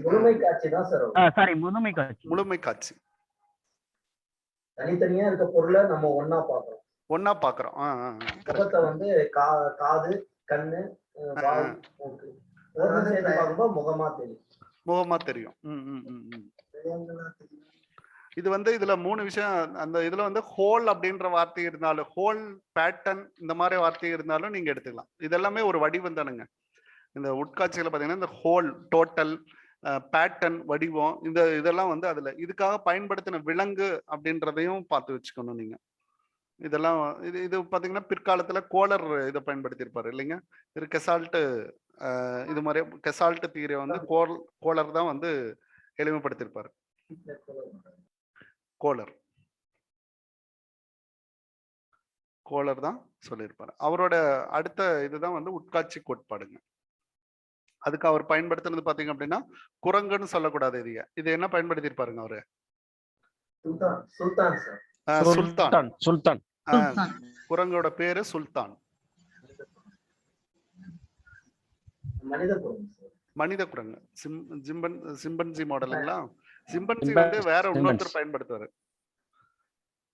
தான் சார். சாரி, முழுமை காட்சி. தனித்தனியா இருக்க பொருளை நம்ம ஒன்னா பாக்குறோம். முகத்தை வந்து காது, கண்ணு, வாய், மூக்கு சேர்த்து பார்க்கும்போது முகமா தெரியும். இது வந்து இதுல 3 விஷயம். அந்த இதுல வந்து ஹோல் அப்படின்ற வார்த்தை இருந்தாலும், ஹோல் பேட்டர்ன் இந்த மாதிரி வார்த்தை இருந்தாலும் நீங்க எடுத்துக்கலாம். இதெல்லாமே ஒரு வடிவம் தானுங்க. இந்த உட்காட்சியில பாத்தீங்கன்னா இந்த ஹோல், டோட்டல், பேட்டர்ன், வடிவம், இதெல்லாம் வந்து அதுல இதுக்காக பயன்படுத்தின விலங்கு அப்படின்றதையும் பார்த்து வச்சுக்கணும் நீங்க. இதெல்லாம் இது பாத்தீங்கன்னா பிற்காலத்துல கோலர் இதை பயன்படுத்தி இருப்பாரு இல்லைங்க. இது கெசால்ட், இது மாதிரி கெசால்ட் தியரியை வந்து கோலர் தான் வந்து எளிமைப்படுத்திருப்பாரு. கோலர் தான் சொல்லியிருப்பாரு. அவரோட அடுத்த இதுதான் வந்து உட்காட்சி கோட்பாடுங்க. அதுக்கு அவர் பயன்படுத்துறது பாத்தீங்க அப்படின்னா குரங்குன்னு சொல்லக்கூடாது. இது என்ன பயன்படுத்தி இருப்பாருங்க அவரு? சுல்தான். குரங்கோட பேரு சுல்தான். மனித குரங்கு சார். மனித குரங்கு சிம்பன்சி மாடலுங்களா? சிம்பன்சி வந்து வேற இன்னொருத்தர் பயன்படுத்துவாரு.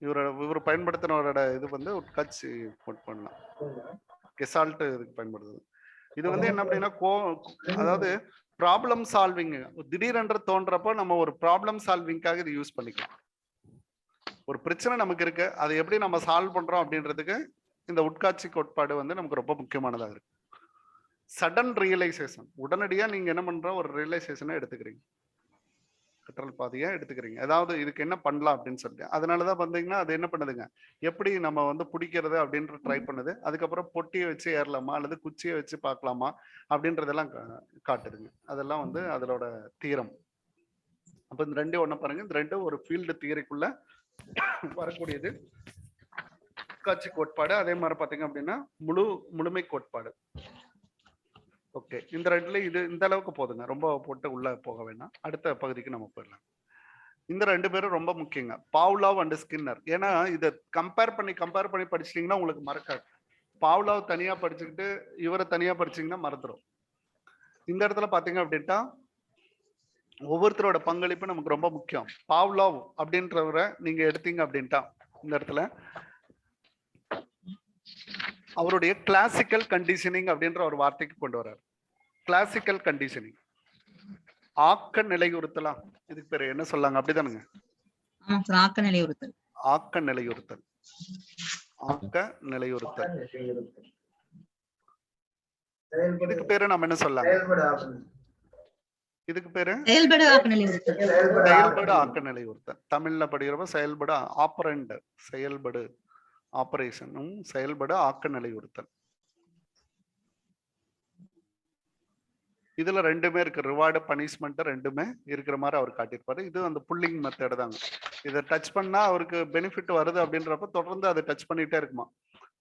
இவர் பயன்படுத்தினவரோட இது வந்து உட்காட்சி கோட் பண்ணலாம். கெசால்ட் இதுக்கு பயன்படுத்துது. இது வந்து என்ன அப்படின்னா அதாவது ப்ராப்ளம் சால்விங். திடீரென்று தோன்றப்போ நம்ம ஒரு ப்ராப்ளம் சால்விங்காக இது யூஸ் பண்ணிக்கலாம். ஒரு பிரச்சனை நமக்கு இருக்கு, அதை எப்படி நம்ம சால்வ் பண்றோம் அப்படின்றதுக்கு இந்த உட்காட்சி கோட்பாடு வந்து நமக்கு ரொம்ப முக்கியமானதாக இருக்கு. சடன் ரியலைசேஷன், உடனடியா நீங்க என்ன பண்ற ஒரு ரியலைசேஷனை எடுத்துக்கிறீங்க, கற்றல் பாதையா எடுத்துக்கிறீங்க. அதாவது இதுக்கு என்ன பண்ணலாம் அப்படின்னு சொல்லிட்டு அதனாலதான் பாத்தீங்கன்னா அது என்ன பண்ணுதுங்க, எப்படி நம்ம வந்து பிடிக்கிறது அப்படின்ற ட்ரை பண்ணுது. அதுக்கப்புறம் பொட்டியை வச்சு ஏறலாமா அல்லது குச்சியை வச்சு பார்க்கலாமா அப்படின்றதெல்லாம் காட்டுதுங்க. அதெல்லாம் வந்து அதோட தீரம். அப்ப இந்த ரெண்டு ஒண்ணு பாருங்க, இந்த ரெண்டும் ஒரு ஃபீல்டு தியரிக்குள்ள வரக்கூடியது உட்காட்சி கோட்பாடு. அதே மாதிரி பாத்தீங்க அப்படின்னா முழுமை கோட்பாடு. ஓகே, இந்த ரெண்டுல இது இந்த அளவுக்கு போதுங்க, ரொம்ப போட்டு உள்ள போக வேணாம். அடுத்த பகுதிக்கு நம்ம போயிடலாம். இந்த ரெண்டு பேரும் ரொம்ப முக்கியங்க, பாவ்லாவ் அண்ட் ஸ்கின்னர். ஏன்னா இதை கம்பேர் பண்ணி படிச்சிட்டீங்கன்னா உங்களுக்கு மறக்காது. பாவ்லாவ் தனியா படிச்சுக்கிட்டு இவரை தனியா படிச்சீங்கன்னா மறந்துடும். இந்த இடத்துல பாத்தீங்க அப்படின்ட்டா ஒவ்வொருத்தரோட பங்களிப்பு நமக்கு ரொம்ப முக்கியம். பாவ்லாவ் அப்படின்றவரை நீங்க எடுத்தீங்க அப்படின்ட்டா இந்த இடத்துல அவருடைய கிளாசிக்கல் கண்டிஷனிங் அப்படின்ற ஒரு வார்த்தைக்கு கொண்டு வர்றாரு. கிளாசிக்கல் கண்டிஷனிங், ஆக்க நிலையுறுத்தலாம். இதுக்கு பேரு என்ன சொல்லாங்க, அப்படிதானுங்க? ஆக்க நிலையுறுத்தல். ஆக்க நிலையுறுத்தல், ஆக்க நிலையுறுத்தல். இதுக்கு பேரு நம்ம என்ன சொல்லாங்க? இதுக்கு பேரு செயல்பட ஆக்க நிலையுறுத்தல். செயல்பட ஆக்க நிலையுறுத்தல். தமிழ்ல படிக்கிறப்ப செயல்பட ஆப்பரண்ட், செயல்படு ஆபரேஷனும் செயல்பட ஆக்க நிலையுறுத்தல். இதுல ரெண்டுமே இருக்கு, ரிவார்டு பனிஷ்மெண்ட் ரெண்டுமே இருக்கிற மாதிரி அவர் காட்டியிருப்பாரு. இது அந்த புல்லிங் மெத்தட் தாங்க. இதை டச் பண்ணா அவருக்கு பெனிஃபிட் வருது அப்படின்றப்ப தொடர்ந்து அதை டச் பண்ணிட்டே இருக்குமா.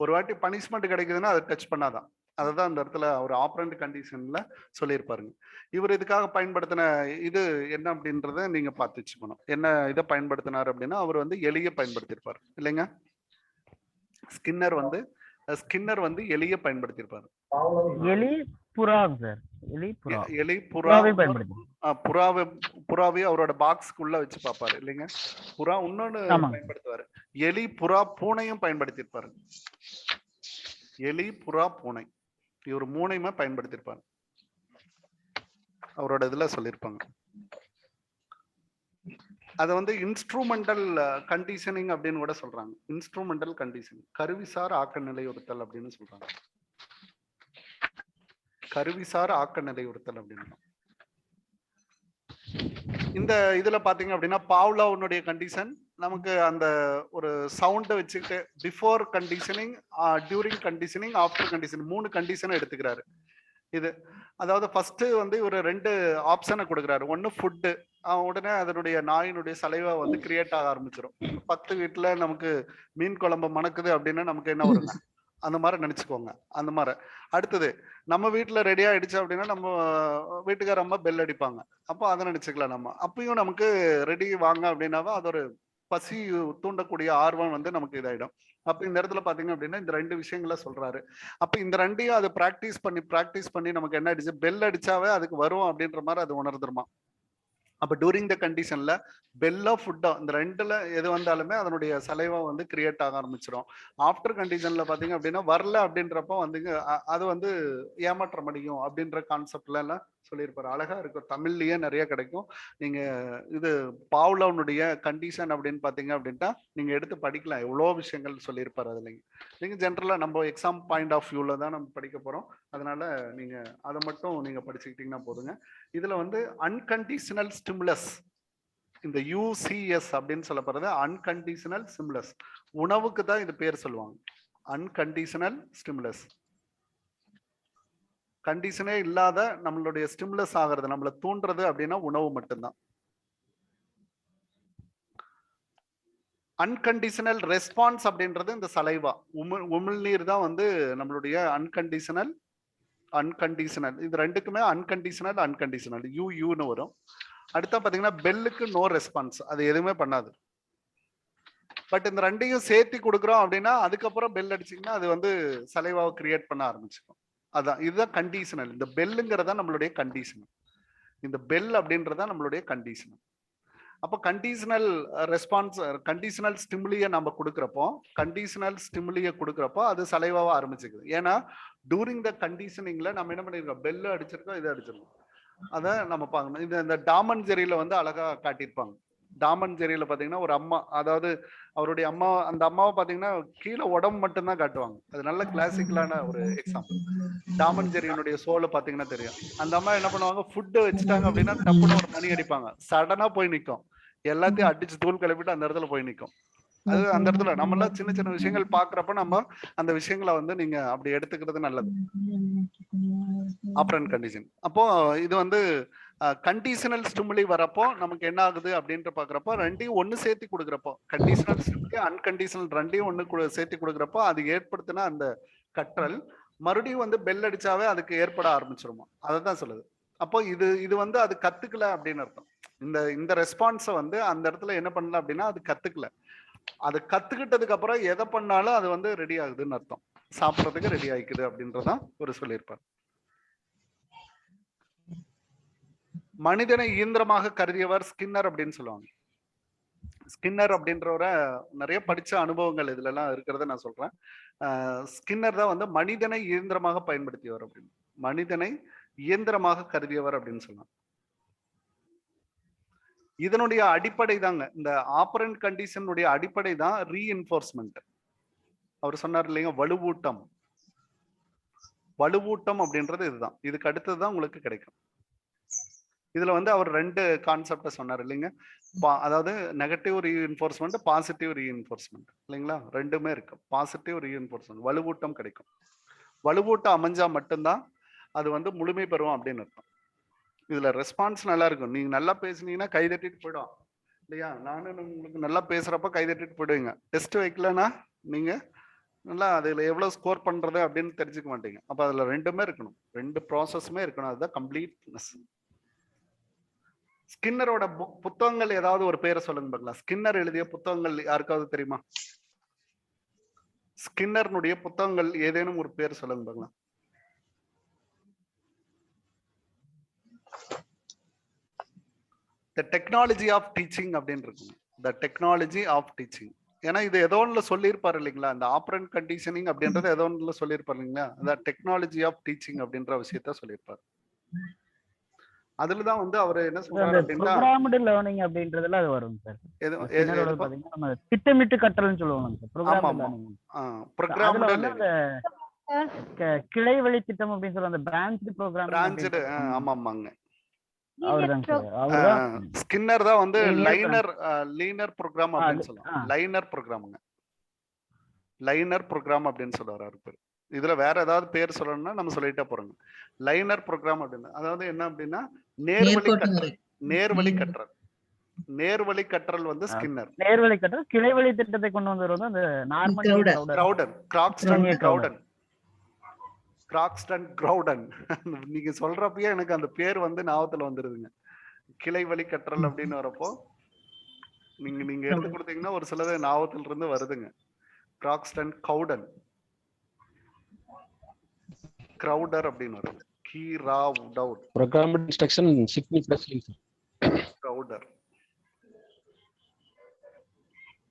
ஒரு வாட்டி பனிஷ்மெண்ட் கிடைக்குதுன்னா அதை டச் பண்ணாதான். அதுதான் அந்த இடத்துல ஒரு ஆப்பரண்ட் கண்டிஷன்ல சொல்லியிருப்பாருங்க. இவர் இதுக்காக பயன்படுத்தின இது என்ன அப்படின்றத நீங்க பார்த்து வச்சுக்கணும். என்ன இதை பயன்படுத்தினார் அப்படின்னா அவர் வந்து எலிய பயன்படுத்தியிருப்பாரு இல்லைங்க. ஸ்கின்னர் வந்து எலிய பயன்படுத்தியிருப்பாரு. எலி புறா சார், எலி புறாவே அவரோட பாக்ஸ்க்குள்ள வச்சு பார்ப்பாரு இல்லைங்க. புறா இன்னொன்னு பயன்படுத்துவாரு, எலி புறா பூனையும் பயன்படுத்தியிருப்பாரு. எலி புறா பூனை, இவர் மூணையுமே பயன்படுத்தியிருப்பாரு. அவரோட இதுல சொல்லியிருப்பாங்க. அதை வந்து இன்ஸ்ட்ருமெண்டல் கண்டிஷனிங் அப்படின்னு கூட சொல்றாங்க. இன்ஸ்ட்ருமெண்டல் கண்டிஷனிங், கருவிசார் ஆக்க நிலையுறுத்தல் அப்படின்னு சொல்றாங்க. கருவிசார் ஆக்க நிலையுறுத்தல் அப்படின்னு. இந்த இதுல பாத்தீங்க அப்படின்னா பாவ்லாவுடைய கண்டிஷன் நமக்கு அந்த ஒரு சவுண்டை வச்சுக்கிட்டு before conditioning, during conditioning, after conditioning 3 கண்டிஷனை எடுத்துக்கிறாரு. இது அதாவது ஃபர்ஸ்ட் வந்து இவர் 2 ஆப்ஷனை கொடுக்குறாரு. ஒன்னு ஃபுட்டு, உடனே அதனுடைய நாயினுடைய சலைவா வந்து கிரியேட் ஆக ஆரம்பிச்சிடும். 10 வீட்டுல நமக்கு மீன் குழம்பு மணக்குது அப்படின்னா நமக்கு என்ன வருங்க, அந்த மாதிரி நினைச்சுக்கோங்க. அந்த மாதிரி அடுத்தது நம்ம வீட்டுல ரெடி ஆயிடுச்சு அப்படின்னா நம்ம வீட்டுக்கார அம்மா பெல் அடிப்பாங்க, அப்போ அதை நினைச்சுக்கலாம். நம்ம அப்பயும் நமக்கு ரெடி வாங்க அப்படின்னாவா அது ஒரு பசி தூண்டக்கூடிய ஆர்வம் வந்து நமக்கு இதாயிடும். அப்ப இந்த இடத்துல பாத்தீங்க அப்படின்னா இந்த 2 விஷயங்கள சொல்றாரு. அப்ப இந்த ரெண்டையும் அதை பிராக்டிஸ் பண்ணி நமக்கு என்ன ஆயிடுச்சு, பெல் அடிச்சாவே அதுக்கு வரும் அப்படின்ற மாதிரி அது உணர்ந்துருமா. அப்ப டூரிங் த கண்டிஷன்ல பெல்லோ ஃபுட்டோ இந்த 2ல எது வந்தாலுமே அதனுடைய சலைவா வந்து கிரியேட் ஆக ஆரம்பிச்சிடும். ஆஃப்டர் கண்டிஷன்ல பாத்தீங்க அப்படின்னா வரல அப்படின்றப்போ வந்து அது வந்து ஏமாற்றம் அடையும் அப்படின்ற கான்செப்ட்ல எல்லாம் சொல்லியிருப்பாரு. அழகா இருக்கும், தமிழ்லயே நிறைய கிடைக்கும். நீங்க இது பாவ்லாவுடைய கண்டிஷன் அப்படின்னு பாத்தீங்க அப்படின்ட்டா நீங்க எடுத்து படிக்கலாம், எவ்வளோ விஷயங்கள் சொல்லியிருப்பாரு அதுல. நீங்க ஜென்ரலா நம்ம எக்ஸாம் பாயிண்ட் ஆஃப் வியூல தான் நம்ம படிக்க போறோம், அதனால நீங்க அதை மட்டும் நீங்க படிச்சுக்கிட்டீங்கன்னா போதுங்க. இதுல வந்து அன்கண்டிஷனல் ஸ்டிமுலஸ், இந்த யூசிஎஸ் அப்படின்னு சொல்லப்படுறது அன்கண்டிஷனல் ஸ்டிமுலஸ். உணவுக்கு தான் இது பேர் சொல்லுவாங்க, அன்கண்டிஷனல் ஸ்டிமுலஸ். கண்டிஷனே இல்லாத நம்மளுடைய ஸ்டிமுலஸ் ஆகிறது, நம்மளை தூண்டுறது அப்படின்னா உணவு மட்டும்தான். அன்கண்டிஷனல் ரெஸ்பான்ஸ் அப்படின்றது இந்த சலைவா, உமிழ்நீர் தான் வந்து நம்மளுடைய அன்கண்டிஷனல். இது ரெண்டுக்குமே அன்கண்டிஷனல் யூன்னு வரும். அடுத்த பாத்தீங்கன்னா பெல்லுக்கு நோ ரெஸ்பான்ஸ், அது எதுவுமே பண்ணாது. பட் இந்த ரெண்டையும் சேர்த்து கொடுக்குறோம் அப்படின்னா அதுக்கப்புறம் பெல் அடிச்சிங்கன்னா அது வந்து சலைவாவை கிரியேட் பண்ண ஆரம்பிச்சுக்கும். அதான் இதுதான் கண்டிஷனல். இந்த பெல்லுங்கிறதா நம்மளுடைய கண்டிஷனல். இந்த பெல் அப்படின்றதா நம்மளுடைய கண்டிஷனல். அப்போ கண்டிஷனல் ரெஸ்பான்ஸ், கண்டிஷனல் ஸ்டிமுலிய நம்ம கொடுக்குறப்போ, அது சலைவாவா ஆரம்பிச்சுக்குது. ஏன்னா டூரிங் த கண்டிஷனிங்ல நம்ம என்ன பண்ணிருக்கோம், பெல்லு அடிச்சிருக்கோம், இதை அடிச்சிருக்கோம். அதை நம்ம பார்க்கணும். இந்த டாமன் ஜெரியில வந்து அழகா காட்டியிருப்பாங்க. டாமன் ஜெரியில பாத்தீங்கன்னா ஒரு அம்மா, அதாவது அவருடைய அம்மா, அந்த அம்மாவை பாத்தீங்கன்னா கீழே உடம்பு மட்டும்தான் காட்டுவாங்க. அது நல்ல கிளாசிக்கலான ஒரு எக்ஸாம்பிள். டாமன் ஜெரியினுடைய சோலை பாத்தீங்கன்னா தெரியும். அந்த அம்மா என்ன பண்ணுவாங்க, ஃபுட்டு வச்சுட்டாங்க அப்படின்னா டப்புன்னு ஒரு மணி அடிப்பாங்க, சடனா போய் நிற்கும், எல்லாத்தையும் அடிச்சு தூள் கிளப்பிட்டு அந்த இடத்துல போய் நிற்கும். அது அந்த இடத்துல நம்மளாம் சின்ன சின்ன விஷயங்கள் பாக்குறப்ப நம்ம அந்த விஷயங்களை வந்து நீங்க அப்படி எடுத்துக்கிறது நல்லது. Operand condition. அப்போ இது வந்து கண்டிஷனல் ஸ்டிமுலி வரப்போ நமக்கு என்ன ஆகுது அப்படின்ற பாக்குறப்போ, ரெண்டையும் ஒண்ணு சேர்த்து கொடுக்குறப்போ, கண்டிஷனல் ஸ்டிமுலி அன்கண்டிஷனல் ரெண்டையும் ஒண்ணு சேர்த்து கொடுக்குறப்போ அது ஏற்படுத்தின அந்த கற்றல் மறுபடியும் வந்து பெல் அடிச்சாவே அதுக்கு ஏற்பட ஆரம்பிச்சிருமா, அதைதான் சொல்லுது. அப்போ இது வந்து அது கத்துக்கல அப்படின்னு அர்த்தம். இந்த ரெஸ்பான்ஸை வந்து அந்த இடத்துல என்ன பண்ணல அப்படின்னா அது கத்துக்கல. அது கத்துக்கிட்டதுக்கு அப்புறம் எதை பண்ணாலும் அது வந்து ரெடி ஆகுதுன்னு அர்த்தம், சாப்பிட்றதுக்கு ரெடி ஆயிக்குது அப்படின்றதான் ஒரு சொல்லியிருப்பார். மனிதனை இயந்திரமாக கருதியவர் ஸ்கின்னர் அப்படின்னு சொல்லுவாங்க. ஸ்கின்னர் அப்படின்றவரை நிறைய படிச்ச அனுபவங்கள் இதுல எல்லாம் இருக்கிறத நான் சொல்றேன். ஸ்கின்னர் தான் வந்து மனிதனை இயந்திரமாக பயன்படுத்தியவர் அப்படின்னு, மனிதனை இயந்திரமாக கருதியவர் அப்படின்னு சொல்லலாம். இதனுடைய அடிப்படை தாங்க, இந்த ஆப்பரண்ட் கண்டிஷனுடைய அடிப்படை தான் ரீஎன்ஃபோர்ஸ்மெண்ட். அவர் சொன்னார் இல்லைங்க, வலுவூட்டம். வலுவூட்டம் அப்படின்றது இதுதான், இதுக்கு அடுத்ததுதான் உங்களுக்கு கிடைக்கும். இதுல வந்து அவர் ரெண்டு கான்செப்ட சொன்னார் இல்லைங்க, அதாவது நெகட்டிவ் ரீஎன்ஃபோர்ஸ்மெண்ட், பாசிட்டிவ் ரீஎன்ஃபோர்ஸ்மெண்ட் இல்லைங்களா, ரெண்டுமே இருக்கு. பாசிட்டிவ் ரீஎன்ஃபோர்ஸ்மெண்ட், வலுவூட்டம் கிடைக்கும். வலுவூட்டம் அமைஞ்சா மட்டும்தான் அது வந்து முழுமை பெறும் அப்படின்னு அர்த்தம். இதுல ரெஸ்பான்ஸ் நல்லா இருக்கும். நீங்க நல்லா பேசுனீங்கன்னா கைதட்டிட்டு போயிடும் இல்லையா, நானும் உங்களுக்கு நல்லா பேசுறப்ப கைதட்டிட்டு போயிடுவீங்க. டெஸ்ட் வைக்கலன்னா நீங்க நல்லா அதுல எவ்வளவு ஸ்கோர் பண்றது அப்படின்னு தெரிஞ்சுக்க மாட்டீங்க. அப்ப அதுல ரெண்டுமே இருக்கணும், ரெண்டு ப்ராசஸுமே இருக்கணும், அதுதான் கம்ப்ளீட்னஸ். ஸ்கின்னரோட புத்தகங்கள் ஏதாவது ஒரு பேரை சொல்லுங்க பார்க்கலாம். ஸ்கின்னர் எழுதிய புத்தகங்கள் யாருக்காவது தெரியுமா? ஸ்கின்னருடைய புத்தகங்கள் ஏதேனும் ஒரு பேர் சொல்லுங்க பார்க்கலாம். த டெக்னாலஜி ஆஃப் டீச்சிங் அப்படின்னு இருக்குங்க, த டெக்னாலஜி ஆஃப் டீச்சிங். ஏன்னா இது ஏதோ ஒன்றுல சொல்லியிருப்பாரு இல்லைங்களா, இந்த ஆப்பரண்ட் கண்டிஷனிங் அப்படின்றது ஏதோ ஒன்றுல சொல்லியிருப்பாரு இல்லைங்களா, அந்த டெக்னாலஜி ஆஃப் டீச்சிங் அப்படின்ற விஷயத்த சொல்லியிருப்பாரு. அதுலதான் வந்து அவர் என்ன சொல்றாரு அப்படின்னா, ப்ரோகிராம்டு லேர்னிங் அப்படின்றதுல அது வரும் சார். பாத்தீங்கன்னா நம்ம திட்டமிட்டு கற்றல்னு சொல்லுவாங்க சார், ப்ரோகிராம்டு லேர்னிங். ப்ரோகிராம்டு கிளை வழி திட்டம் அப்படின்னு சொல்ற அந்த பிரான்ச்டு ப்ரோகிராம். பிரான்ச்டு, ஆமாங்க. அவர்தான் ஸ்கின்னர் தான் வந்து லீனர் ப்ரோகிராம் அப்படின்னு சொல்லுவாங்க. லைனர் ப்ரோகிராமுங்க, லைனர் ப்ரோகிராம் அப்படின்னு சொல்றாரு அவர் பேர். இதுல வேற ஏதாவது பேர் சொல்லணும்னா நம்ம சொல்லிட்டே போறோங்க. லைனர் ப்ரோகிராம் அப்படின்னு அதாவது என்ன அப்படின்னா நேர்வழி கற்றல். நேர்வழி கற்றல், நேர்வழி கற்றல் வந்து ஸ்கின்னர். நேர்வழி கற்றல் கிளை வழி திட்டத்தை கொண்டு வந்தவர் அந்த நார்மன் கிரவுடன், கிராக்ஸ்டன் கிரவுடன். நீங்க சொல்றப்பயே எனக்கு அந்த பேர் வந்து ஞாபகத்துல வந்துருதுங்க. கிளை வழி கற்றல் அப்படின்னு வரப்போ நீங்க எடுத்து கொடுத்தீங்கன்னா ஒரு சிலது ஞாபகத்துல இருந்து வருதுங்க. கிராக்ஸ்டன் கவுடன், கிரவுடர் அப்படின்னு வருது. ப்ரோகிராம்டு இன்ஸ்ட்ரக்ஷன் கிரவுடர்.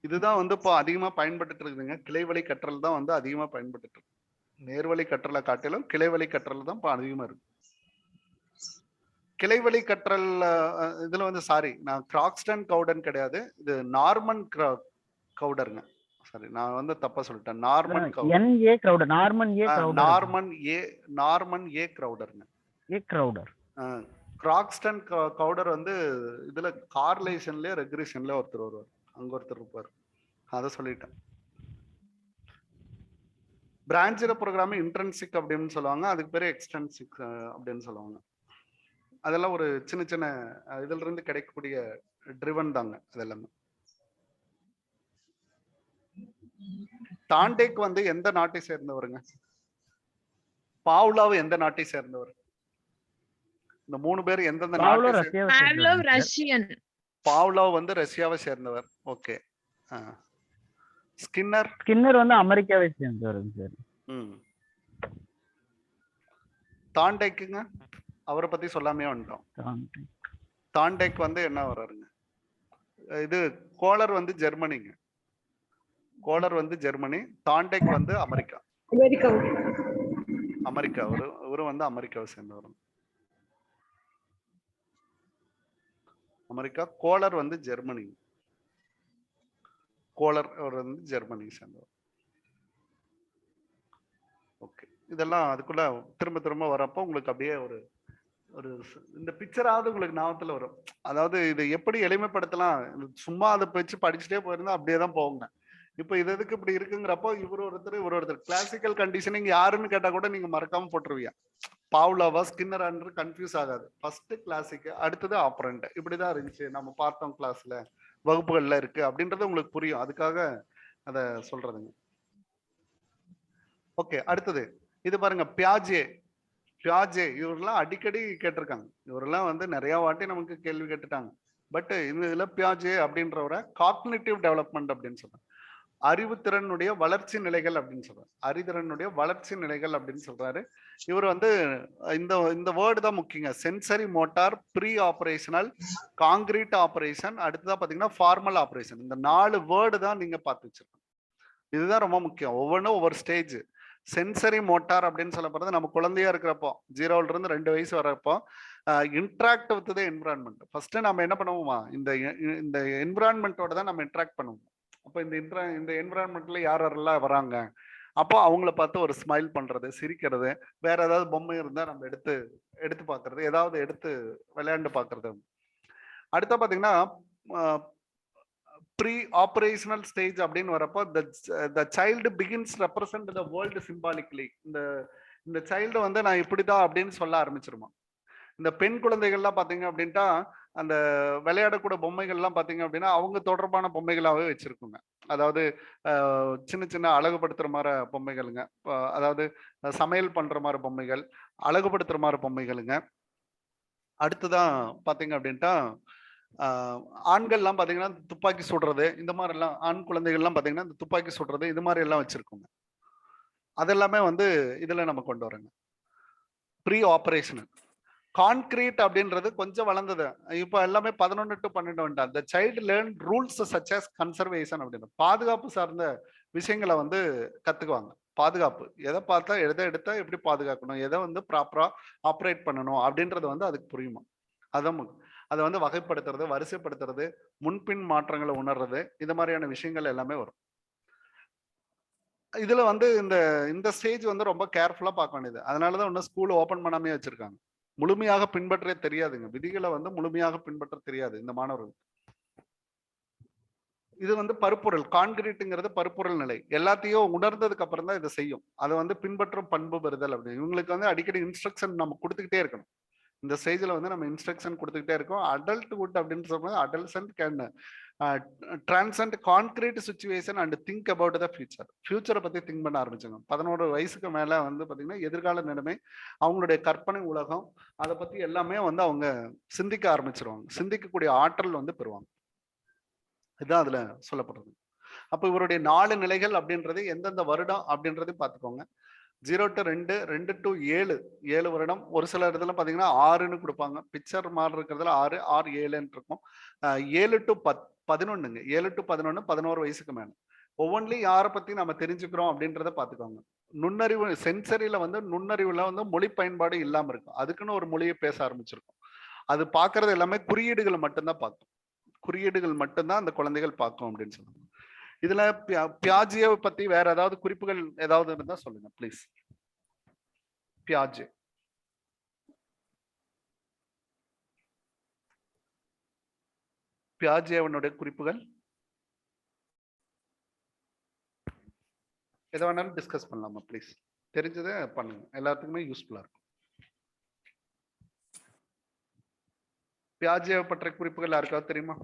இதுதான் வந்து இப்போ அதிகமா பயன்பட்டு இருக்குதுங்க. கிளைவழி கற்றல் தான் வந்து அதிகமா பயன்பட்டு இருக்கு. நேர்வழி கற்றலை காட்டிலும் கிளைவழி கற்றல் தான் இப்போ அதிகமா இருக்கு. கிளைவழி கற்றல் இதுல வந்து சாரி, நான் கிராக்ஸ்டன் கவுடன் கிடையாது, இது நார்மன் கவுடருங்க. சாரி, நான் வந்து தப்பா சொல்லிட்டேன். Norman Cawdor. கிராக்ஸ்டன் கவுடர் வந்து இதுல கார்லேஷன்லயே ரெக்ரெஷன்ல ஒருத்தர் வருவார், அங்க ஒருத்தர் இருப்பார், அதை சொல்லிட்டேன். பிரான்ச்டு ப்ரோகிராம் இன்ட்ரின்சிக் அப்படின்னு சொல்லுவாங்க, அதுக்கு பேரு எக்ஸ்டென்சிக் அப்படின்னு சொல்லுவாங்க. அதெல்லாம் ஒரு சின்ன சின்ன இதுல இருந்து கிடைக்கக்கூடிய ட்ரிவன் தாங்க அதெல்லாமே. டாண்டேக் வந்து எந்த நாட்டை சேர்ந்தவருங்க? பாவ்லாவ் எந்த நாட்டை சேர்ந்தவர்? இந்த மூணு பேர் எந்தெந்த நாட்டை? பாவ்லாவ் வந்து ரஷ்யாவை சேர்ந்தவர். ஓகே. ஸ்கின்னர் வந்து அமெரிக்காவை சேர்ந்தவர் சார். தாண்டேக்குங்க, அவரை பத்தி சொல்லாமே வந்துட்டோம். தாண்டேக் வந்து என்ன வர்றாருங்க, இது கோலர் வந்து ஜெர்மனிங்க, கோலர் வந்து ஜெர்மனி, தாண்டேக் வந்து அமெரிக்கா. அமெரிக்கா இவரு வந்து அமெரிக்காவை சேர்ந்தவர். அமெரிக்கா. கோலர் வந்து ஜெர்மனி, கோலர் அவர் வந்து ஜெர்மனி சேர்ந்தவர். ஓகே, இதெல்லாம் அதுக்குள்ள திரும்ப திரும்ப வரப்போ உங்களுக்கு அப்படியே ஒரு ஒரு இந்த பிக்சராவது உங்களுக்கு ஞாபகத்துல வரும். அதாவது இதை எப்படி எளிமைப்படுத்தலாம், சும்மா அதை வச்சு படிச்சுட்டே போயிருந்தா அப்படியே தான் போகுங்க. இப்ப இது எதுக்கு இப்படி இருக்குங்கிறப்போ இவர் ஒருத்தர் கிளாசிக்கல் கண்டிஷனிங் யாருன்னு கேட்டா கூட நீங்க மறக்காம போட்டுருவீங்க. பாவ்லோவா ஸ்கின்னரான்னு கன்ஃபியூஸ் ஆகாது. ஃபர்ஸ்ட் கிளாசிக், அடுத்தது ஆப்பரண்ட், இப்படிதான் இருந்துச்சு நம்ம பார்த்தோம் கிளாஸ்ல, வகுப்புகள்ல இருக்கு அப்படின்றது உங்களுக்கு புரியும். அதுக்காக அதை சொல்றதுங்க. ஓகே, அடுத்தது இது பாருங்க, பியாஜே. பியாஜே இவரெல்லாம் அடிக்கடி கேட்டிருக்காங்க, இவரெல்லாம் வந்து நிறைய வாட்டி நமக்கு கேள்வி கேட்டுட்டாங்க. பட் இதுல பியாஜே அப்படின்றவரை காக்னிட்டிவ் டெவலப்மெண்ட் அப்படின்னு சொல்றாங்க, அறிவுத்திறனுடைய வளர்ச்சி நிலைகள் அப்படின்னு சொல்றாரு. அறிதிறனுடைய வளர்ச்சி நிலைகள் அப்படின்னு சொல்றாரு. இவர் வந்து இந்த வேர்டு தான் முக்கியங்க. Sensory motor, pre operational, concrete operation, அடுத்ததான் பாத்தீங்கன்னா ஃபார்மல் ஆபரேஷன். இந்த 4 வேர்டு தான் நீங்க பார்த்து வச்சிருக்கோம். இதுதான் ரொம்ப முக்கியம். ஒவ்வொன்றும் ஒவ்வொரு ஸ்டேஜ். சென்சரி மோட்டார் அப்படின்னு சொல்லப்படுறது நம்ம குழந்தையா இருக்கிறப்போ, 0ல இருந்து 2 வயசு வரப்போ interact with the environment. First நம்ம என்ன பண்ணுவோமா, இந்த என்விரான்மெண்டோட தான் நம்ம இன்ட்ராக்ட் பண்ணுவோம். அப்போ இந்த என்விரான்மெண்ட்ல யாரெல்லாம் வராங்க, அப்போ அவங்கள பார்த்து ஒரு ஸ்மைல் பண்றது, சிரிக்கிறது, வேற ஏதாவது பொம்மை இருந்தா நம்ம எடுத்து பார்க்கறது, ஏதாவது எடுத்து விளையாண்டு பார்க்கறது. அடுத்த பாத்தீங்கன்னா ப்ரீ ஆபரேஷனல் ஸ்டேஜ் அப்படின்னு வரப்போ the child begins represent the world symbolically. இந்த சைல்டு வந்து நான் இப்படிதான் அப்படின்னு சொல்ல ஆரம்பிச்சிருமா. இந்த பெண் குழந்தைகள்லாம் பாத்தீங்க அப்படின்ட்டா அந்த விளையாடக்கூட பொம்மைகள்லாம் பாத்தீங்க அப்படின்னா அவங்க தொடர்பான பொம்மைகளாவே வச்சிருக்குங்க. அதாவது சின்ன சின்ன அழகுபடுத்துற மாதிரி பொம்மைகளுங்க, அதாவது சமையல் பண்ற மாதிரி பொம்மைகள், அழகுபடுத்துற மாதிரி பொம்மைகளுங்க. அடுத்துதான் பாத்தீங்க அப்படின்ட்டா ஆண்கள்லாம் பாத்தீங்கன்னா துப்பாக்கி சுடுறது, இந்த மாதிரி எல்லாம், ஆண் குழந்தைகள்லாம் பாத்தீங்கன்னா இந்த துப்பாக்கி சுடுறது, இது மாதிரி எல்லாம் வச்சிருக்கோங்க. அதெல்லாமே வந்து இதுல நம்ம கொண்டு வரோங்க. Pre operational. கான்கிரீட் அப்படின்றது கொஞ்சம் வளர்ந்தது, இப்ப எல்லாமே 11 to 12 வந்துட்டாங்க. the child learn rules such as conservation அப்படின்னு பாதுகாப்பு சார்ந்த விஷயங்களை வந்து கத்துக்குவாங்க. பாதுகாப்பு, எதை பார்த்தா எதை எடுத்தா எப்படி பாதுகாக்கணும், எதை வந்து ப்ராப்பரா ஆப்ரேட் பண்ணணும் அப்படின்றது வந்து அதுக்கு புரியுமா. அதான் அதை வந்து வகைப்படுத்துறது, வரிசைப்படுத்துறது, முன்பின் மாற்றங்களை உணர்றது, இந்த மாதிரியான விஷயங்கள் எல்லாமே வரும். இதுல வந்து இந்த ஸ்டேஜ் வந்து ரொம்ப கேர்ஃபுல்லா பார்க்க வேண்டியது. அதனாலதான் இன்னும் ஸ்கூல் ஓபன் பண்ணாமே வச்சிருக்காங்க. முழுமையாக பின்பற்றே தெரியாதுங்க, விதிகளை வந்து முழுமையாக பின்பற்ற தெரியாது இந்த மாணவர்கள். இது வந்து பருப்பொருள், கான்கிரீட்டுங்கிறது பருப்பொருள் நிலை. எல்லாத்தையும் உணர்ந்ததுக்கு அப்புறம் தான் இதை செய்யும். அதை வந்து பின்பற்றும் பண்பு பெறுதல் அப்படின்னு. இவங்களுக்கு வந்து அடிக்கடி இன்ஸ்ட்ரக்ஷன் நம்ம கொடுத்துக்கிட்டே இருக்கணும். இந்த ஸ்டேஜ்ல வந்து நம்ம இன்ஸ்ட்ரக்ஷன் கொடுத்துக்கிட்டே இருக்கோம். அடல்ட்ஹுட் அப்படின்னு சொல்றது, adolescent can transcend concrete situation and think about the future. ஃபியூச்சரை பத்தி திங்க் பண்ண ஆரம்பிச்சாங்க. 11 வயசுக்கு மேல வந்து பாத்தீங்கன்னா எதிர்கால நிலைமை, அவங்களுடைய கற்பனை உலகம், அதை பத்தி எல்லாமே வந்து அவங்க சிந்திக்க ஆரம்பிச்சிருவாங்க. சிந்திக்கக்கூடிய ஆற்றல் வந்து பெறுவாங்க. இதுதான் அதுல சொல்லப்படுறது. அப்ப இவருடைய 4 நிலைகள் அப்படின்றது எந்தெந்த வருடம் அப்படின்றது பார்த்துக்கோங்க. 0 to 2, 2 to 7 வருடம். ஒரு சில இடத்துல பாத்தீங்கன்னா 6ன்னு கொடுப்பாங்க. பிக்சர் மாதிரி இருக்கிறதுல 6, 6, 7ன்னு இருக்கும். 7 to 11ங்க. 7 to 11, 11 வயசுக்கு மேல. ஒவ்வொன்றிலையும் யாரை பத்தி நம்ம தெரிஞ்சுக்கிறோம் அப்படின்றத பாத்துக்கோங்க. நுண்ணறிவு சென்சரியில வந்து நுண்ணறிவுல வந்து மொழி பயன்பாடு இல்லாம இருக்கும். அதுக்குன்னு ஒரு மொழியை பேச ஆரம்பிச்சிருக்கும். அது பாக்குறது எல்லாமே குறியீடுகள் மட்டும்தான் பார்க்கும். குறியீடுகள் மட்டும்தான் அந்த குழந்தைகள் பார்க்கும் அப்படின்னு சொல்லுவாங்க. இதுல பியாஜே பத்தி வேற ஏதாவது குறிப்புகள் ஏதாவது இருந்தா சொல்லுங்க ப்ளீஸ். பியாஜே. பியாஜேவனுடைய குறிப்புகள் எதை வேணாலும் டிஸ்கஸ் பண்ணலாமா ப்ளீஸ். தெரிஞ்சதை பண்ணுங்க, எல்லாத்துக்குமே யூஸ்ஃபுல்லா இருக்கும். பியாஜே பற்றிய குறிப்புகள் யாருக்காவது தெரியுமா,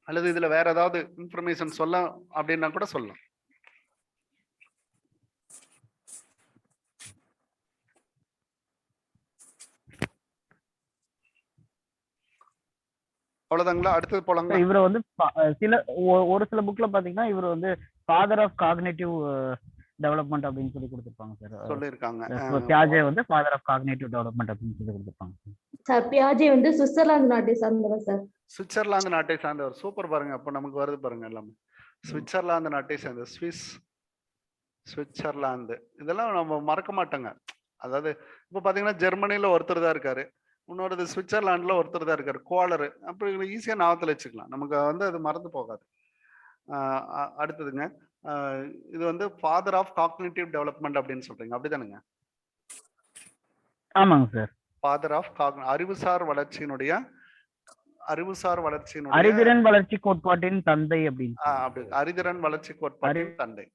அல்லது இதுல வேற ஏதாவது இன்ஃபர்மேஷன் சொல்ல அப்படின்னா கூட சொல்லலாம். அவ்வளவுதாங்களா, அடுத்தது போலாங்களா. இவர் வந்து ஒரு சில புக்ல பாத்தீங்கன்னா இவர் வந்து ஃபாதர் ஆஃப் காக்னிட்டிவ் டெவலப்மெண்ட் அப்படின்னு சொல்லி கொடுத்துருப்பாங்க சார். சொல்லியிருக்காங்க. பியாஜே வந்து ஃபாதர் ஆஃப் காக்னிட்டிவ் டெவலப்மெண்ட் அப்படின்னு சொல்லி கொடுத்துருப்பாங்க சார். பியாஜே வந்து சுவிட்சர்லாந்து நாட்டை சார்ந்தவர் சார். சுவிட்சர்லாந்து நாட்டை சார்ந்தவர். சூப்பர் பாருங்க. அப்ப நமக்கு வருது பாருங்க எல்லாமே. சுவிட்சர்லாந்து நாட்டை சேர்ந்த சுவிட்சர்லாந்து இதெல்லாம் நம்ம மறக்க மாட்டோங்க. அதாவது இப்ப பாத்தீங்கன்னா ஜெர்மனில ஒருத்தர் தான் இருக்காரு, இன்னொரு சுவிட்சர்லாந்துல ஒருத்தர் தான் இருக்காரு, கோலரு. அப்படி ஈஸியா ஞாபகத்துல வச்சுக்கலாம், நமக்கு வந்து அது மறந்து போகாது. அடுத்ததுங்க, இது வந்து ஃபாதர் ஆஃப் காக்னிட்டிவ் டெவலப்மெண்ட் அப்படின்னு சொல்றீங்க, அப்படிதானுங்க? ஆமாங்க சார். ஃபாதர் ஆஃப் அறிவுசார் வளர்ச்சியினுடைய அறிதிறன் வளர்ச்சி கோட்பாட்டின் தந்தை அப்படின்னு. அப்படி அறிதிறன் வளர்ச்சி கோட்பாட்டின் தந்தை.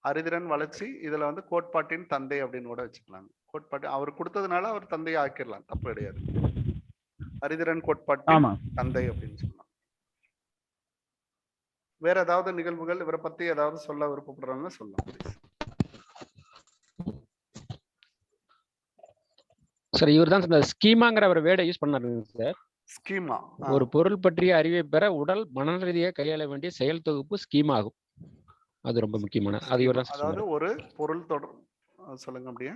அறிதிறன் வளர்ச்சி இதுல வந்து கோட்பாட்டின் தந்தை அப்படின்னு கூட வச்சுக்கலாம். கோட்பாட்டு அவர் கொடுத்ததுனால அவர் தந்தையை ஆக்கிடலாம், தப்பு கிடையாது. அறிதிறன் கோட்பாட்டின் தந்தை அப்படின்னு சொல்லலாம். வேற ஏதாவது நிகழ்வுகள் இவரை பத்தி ஏதாவது சொல்ல விருப்பப்படுறாங்க சொல்லலாம். சார் இவர் தான் இந்த ஸ்கீமாங்கிற ஒரு வேர்டை யூஸ் பண்ணாருங்க சார். ஸ்கீமா ஒரு பொருள் பற்றிய அறிவை பெற உடல் மன ரீதியாக கையாள வேண்டிய செயல் தொகுப்பு ஸ்கீமா ஆகும். அது ரொம்ப முக்கியமான. அது இவர் தான். அதாவது ஒரு பொருள் தொடர் சொல்லுங்க அப்படியே.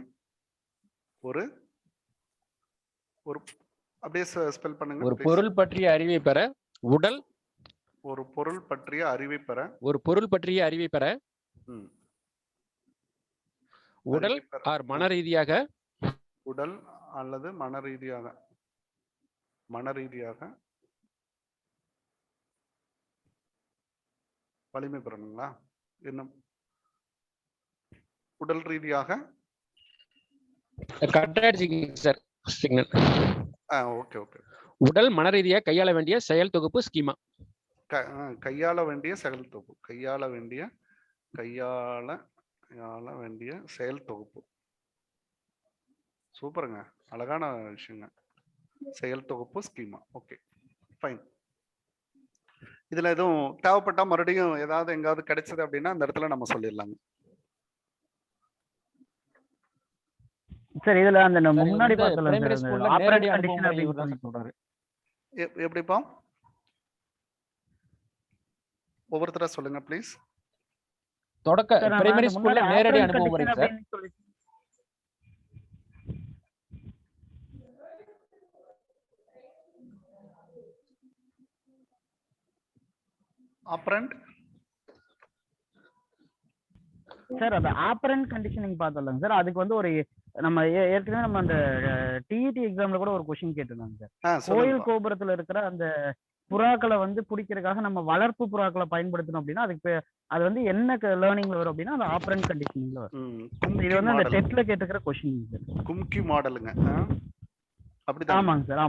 ஒரு அப்படியே ஸ்பெல் பண்ணுங்க. ஒரு பொருள் பற்றிய அறிவை பெற உடல் ஒரு பொருள் பற்றிய அறிவை பெற உடல் ஆர் மன ரீதியாக உடல் அல்லது மன ரீதியாக வலிமை பெறணுங்களா? என்ன உடல் ரீதியாக சார் சிக்னல். Okay okay. உடல் மன ரீதியாக கையாள வேண்டிய செயல் தொகுப்பு ஸ்கீமா. கையாள வேண்டிய செயல் தொகுப்பு. கையாள வேண்டிய செயல் தொகுப்பு. சூப்பருங்க, அழகான விஷயங்க. செயல் தொகுப்பு ஸ்கீமா. Okay fine. இதுல எதுவும் தேவைப்பட்டா மறுபடியும் ஏதாவது எங்காவது கிடைச்சது அப்படின்னா அந்த இடத்துல நம்ம சொல்லிடலாங்க. சார் இதுல அந்த முன்னாடி எப்படிப்பா ஒவ்வொருத்தரா சொல்லுங்க ப்ளீஸ். தொடக்க பிரைமரி ஸ்கூல்ல நேரடி அனுபவம் முறை சார். ஆப்பரண்ட் சார் அது ஆப்பரண்ட் கண்டிஷனிங் பார்த்தோம்லங்க சார். அதுக்கு வந்து ஒரு நம்ம ஏற்கனவே நம்ம அந்த டிஇடி எக்ஸாம்ல கூட ஒரு கொஸ்டின் கேட்டிருந்தாங்க சார். கோயில் கோபுரத்துல இருக்கிற அந்த புறாக்களை வந்து பிடிக்கிறதுக்காக நம்ம வளர்ப்பு புறாக்களை பயன்படுத்தணும் அப்படின்னா அதுக்கு அது வந்து என்ன லேர்னிங்ல வரும் அப்படின்னா அந்த ஆப்பரண்ட் கண்டிஷனிங்ல வரும். இது வந்து அந்த டெஸ்ட்ல கேட்டுக்கிற கொஸ்டின் சார். கும்கி மாடலுங்க. ஆமாங்க சார்.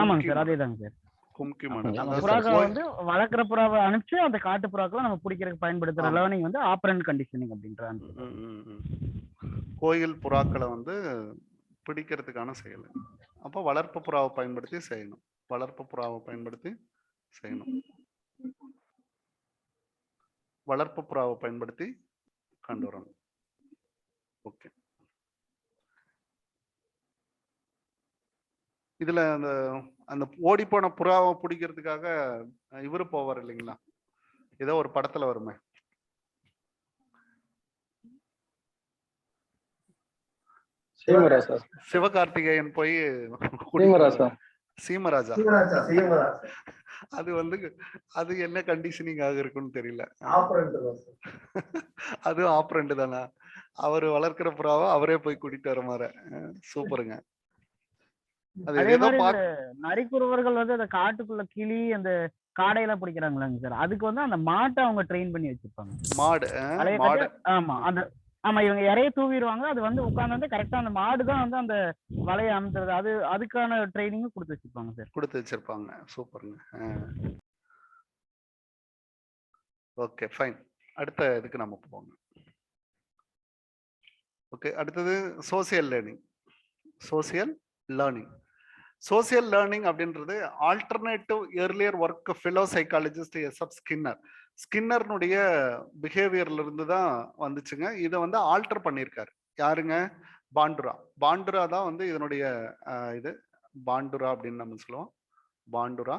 ஆமாங்க சார், அதேதாங்க சார். கும்கி மாடல். புறாக்களை வந்து வளர்க்குற புறாவை அனுப்பிச்சு அந்த காட்டு புறாக்களை நம்ம பிடிக்கிறதுக்கு பயன்படுத்துற லேர்னிங் வந்து ஆப்பரண்ட் கண்டிஷனிங் அப்படின்றாங்க. கோயில் புறாக்களை வந்து பிடிக்கிறதுக்கான செயல். அப்போ வளர்ப்பு புறாவை பயன்படுத்தி செய்யணும். வளர்ப்பு புறாவை பயன்படுத்தி கொண்டு வரணும். ஓகே. இதுல அந்த ஓடி போன புறாவை பிடிக்கிறதுக்காக இவரு போவார் இல்லைங்களா? ஏதோ ஒரு படத்துல வருமே, சிவகார்த்திகேயன் போய் சீமராஜா. அது வந்து அது என்ன கண்டிஷனிங் ஆக இருக்குன்னு தெரியல. அது ஆப்பரண்ட் தானா? அவரு வளர்க்கிற புறாவை அவரே போய் கூட்டிட்டு வர மாதிரி. சூப்பருங்க. நரிக்குறவர்கள் வந்து அந்த காட்டுக்குள்ள கிளி அந்த காடையில பிடிக்கிறாங்களாங்க சார். அதுக்கு வந்து அந்த மாட்டை அவங்க ட்ரெயின் பண்ணி வச்சிருப்பாங்க. மாடு. ஆமா இவங்க இறைய தூவிடுவாங்க. அது வந்து உட்கார்ந்து வந்து கரெக்டா அந்த மாடு தான் வந்து அந்த வலையை அமுத்துறது. அதுக்கான ட்ரைனிங் கொடுத்து வச்சிருப்பாங்க சார். கொடுத்து வச்சிருப்பாங்க. சூப்பருங்க. Okay fine. அடுத்த இதுக்கு நம்ம போவோங்க. ஓகே, அடுத்தது சோசியல் லேர்னிங் அப்படின்றது alternative earlier work fellow psychologist SF ஸ்கின்னர்னுடைய பிஹேவியர்ல இருந்து தான் வந்துச்சுங்க. இதை வந்து ஆல்டர் பண்ணியிருக்காரு யாருங்க? பாண்டுரா தான் வந்து இதனுடைய இது பாண்டுரா அப்படின்னு நம்ம சொல்லுவோம். பாண்டுரா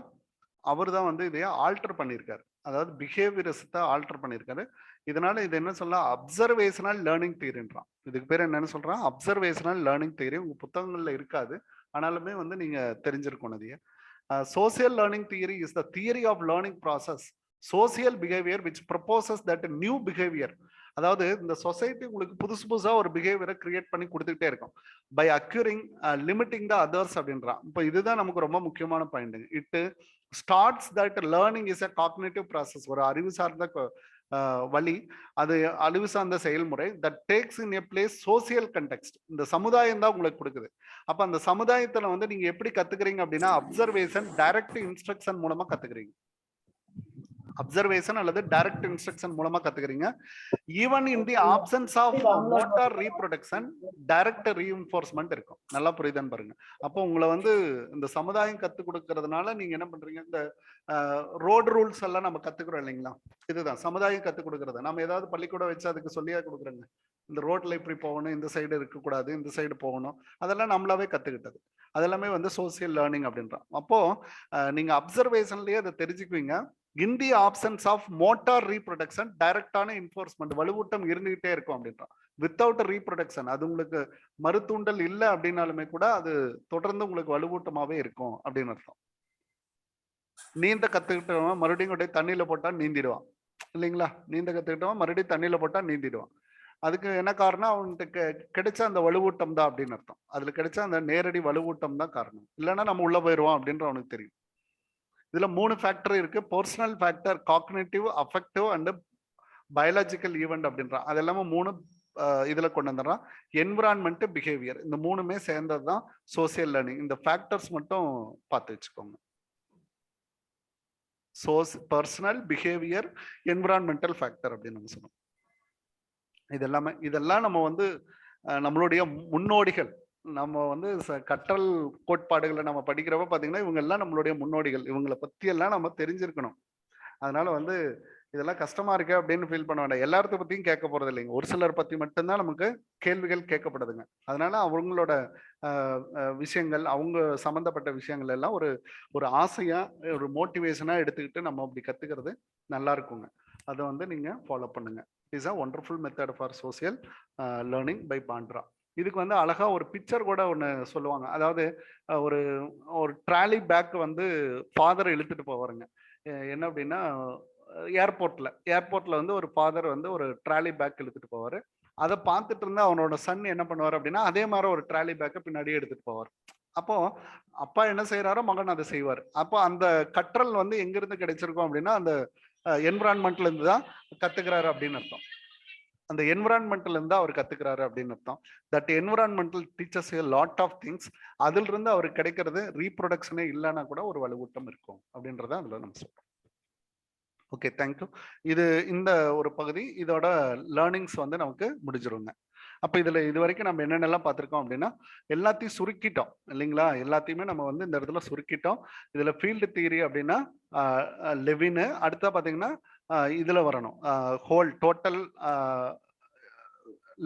அவர் தான் வந்து இதைய ஆல்டர் பண்ணியிருக்காரு. அதாவது பிஹேவியரிசத்தை ஆல்டர் பண்ணியிருக்காரு. இதனால இது என்ன சொல்லலாம், அப்சர்வேஷனல் லேர்னிங் தியரின்றான். இதுக்கு பேர் என்னன்னு சொல்றான், அப்சர்வேஷனல் லேர்னிங் தியரி. உங்க புத்தகங்கள்ல இருக்காது, ஆனாலுமே வந்து நீங்க தெரிஞ்சிருக்கணும் அதையே. Social learning theory is the theory of learning process social behaviour which proposes that new behaviour. அதாவது இந்த சொசைட்டி உங்களுக்கு புதுசு புதுசா ஒரு பிஹேவியரை கிரியேட் பண்ணி கொடுத்துக்கிட்டே இருக்கும். By acquiring limiting the others அப்படின்றான். இப்போ இதுதான் நமக்கு ரொம்ப முக்கியமான point. It starts that learning is a cognitive process. ஒரு அறிவு சார்ந்த வழி, அது அறிவு சார்ந்த செயல்முறை. That takes in a place social context. இந்த சமுதாயம் தான் உங்களுக்கு கொடுக்குது. அப்ப அந்த சமுதாயத்துல வந்து நீங்க எப்படி கத்துக்கிறீங்க அப்படின்னா அப்சர்வேஷன், டைரக்ட் இன்ஸ்ட்ரக்ஷன் மூலமா கத்துக்கிறீங்க. அப்சர்வேஷன் அல்லது டைரக்ட் இன்ஸ்ட்ரக்ஷன் மூலமா கத்துக்கிறீங்க. Even in the absence of motor reproduction direct reinforcement இருக்கும். நல்லா புரியுதான்னு பாருங்க. அப்போ உங்களை வந்து இந்த சமுதாயம் கத்து கொடுக்கறதுனால நீங்க என்ன பண்றீங்க, இந்த ரோடு ரூல்ஸ் எல்லாம் நம்ம கத்துக்கிறோம் இல்லைங்களா, இதுதான் சமுதாயம் கத்து கொடுக்கறது. நம்ம ஏதாவது பள்ளிக்கூடம் வச்சு அதுக்கு சொல்லியா கொடுக்குறோங்க, இந்த ரோட்ல இப்படி போகணும், இந்த சைடு இருக்கக்கூடாது, இந்த சைடு போகணும், அதெல்லாம் நம்மளாவே கத்துக்கிட்டது. அதெல்லாமே வந்து சோசியல் லேர்னிங் அப்படின்றான். அப்போ நீங்க அப்சர்வேஷன்லயே அதை தெரிஞ்சுக்குவீங்க. In the absence of motor reproduction டைரக்டான இன்ஃபோர்ஸ்மெண்ட், வலுவூட்டம் இருந்துகிட்டே இருக்கும் அப்படின்றான். வித்தவுட் ரீப்ரொடக்ஷன், அது உங்களுக்கு மறுத்தூண்டல் இல்லை அப்படின்னாலுமே கூட அது தொடர்ந்து உங்களுக்கு வலுவூட்டமாவே இருக்கும் அப்படின்னு அர்த்தம். நீந்த கத்துக்கிட்டவன் மறுபடியும் கூட தண்ணியில போட்டா நீந்திடுவான் இல்லைங்களா, நீந்த கத்துக்கிட்டவன் மறுபடியும் தண்ணியில போட்டா நீந்திடுவான். அதுக்கு என்ன காரணம், அவனுக்கு கிடைச்ச அந்த வலுவூட்டம் தான் அப்படின்னு அர்த்தம். அதுல கிடைச்ச அந்த நேரடி வலுவூட்டம் தான் காரணம். இல்லைன்னா நம்ம உள்ள போயிடுவோம் அப்படின்ற அவனுக்கு தெரியும். இதுல 3 ஃபேக்டர் இருக்கு. Personal factor, cognitive, affective and biological event அப்படின்றான். அது எல்லாமே 3 இதுல கொண்டு வந்துடுறான். என்விரான்மெண்ட், பிஹேவியர், இந்த 3மே சேர்ந்தது தான் சோசியல் லேர்னிங். இந்த ஃபேக்டர்ஸ் மட்டும் பார்த்து வச்சுக்கோங்க. பர்சனல், பிஹேவியர், என்விரான்மெண்டல் ஃபேக்டர் அப்படின்னு நம்ம சொன்னோம். இதெல்லாம் நம்ம வந்து நம்மளுடைய முன்னோடிகள். நம்ம வந்து கற்றல் கோட்பாடுகளை நம்ம படிக்கிறப்ப பாத்தீங்கன்னா இவங்க எல்லாம் நம்மளுடைய முன்னோடிகள். இவங்களை பத்தி எல்லாம் நம்ம தெரிஞ்சிருக்கணும். அதனால வந்து இதெல்லாம் கஷ்டமா இருக்கு அப்படின்னு ஃபீல் பண்ண வேண்டாம். எல்லாத்த பத்தியும் கேட்க போறது இல்லைங்க, ஒரு சிலர் பத்தி மட்டும்தான் நமக்கு கேள்விகள் கேட்கப்படுதுங்க. அதனால அவங்களோட விஷயங்கள், அவங்க சம்பந்தப்பட்ட விஷயங்கள் எல்லாம் ஒரு ஆசையா, ஒரு மோட்டிவேஷனா எடுத்துக்கிட்டு நம்ம அப்படி கத்துக்கிறது நல்லா இருக்குங்க. அதை வந்து நீங்க ஃபாலோ பண்ணுங்க. Is a wonderful method for social learning by Bandura. இதுக்கு வந்து அழகா ஒரு பிக்சர் கூட ஒன்று சொல்லுவாங்க. அதாவது ஒரு ட்ராலி பேக் வந்து ஃபாதர் இழுத்துட்டு போவாருங்க. என்ன அப்படின்னா ஏர்போர்ட்ல வந்து ஒரு ஃபாதர் வந்து ஒரு ட்ராலி பேக் இழுத்துட்டு போவாரு. அதை பார்த்துட்டு இருந்தா அவனோட சன் என்ன பண்ணுவார் அப்படின்னா அதே மாதிரி ஒரு ட்ராலி பேக்கை பின்னாடியே எடுத்துட்டு போவார். அப்போ அப்பா என்ன செய்யறாரோ மகன் அதை செய்வார். அப்போ அந்த கற்றல் வந்து எங்கிருந்து கிடைச்சிருக்கும் அப்படின்னா அந்த என்விரான்மெண்ட்ல இருந்து தான் கத்துக்கிறாரு அப்படின்னு அர்த்தம். அந்த என்விரான்மெண்ட்ல இருந்து அவர் கத்துக்கிறாரு அப்படின்னு அர்த்தம். That environmental teachers a lot of things. அதுல இருந்து அவருக்கு கிடைக்கிறது ரீப்ரொடக்ஷனே இல்லைன்னா கூட ஒரு வலுவூட்டம் இருக்கும் அப்படின்றத அதுல நம்ம சொல்றோம். Okay, thank you. இந்த ஒரு பகுதி இதோட லேர்னிங்ஸ் வந்து நமக்கு முடிஞ்சிருங்க. அப்ப இது வரைக்கும் நம்ம என்னென்னலாம் பார்த்திருக்கோம் அப்படின்னா எல்லாத்தையும் சுருக்கிட்டோம் இல்லைங்களா. எல்லாத்தையுமே நம்ம வந்து இந்த இடத்துல சுருக்கிட்டோம். இதுல ஃபீல்டு தியரி அப்படின்னா லெவின், அடுத்தா பாத்தீங்கன்னா இதுல வரணும் whole total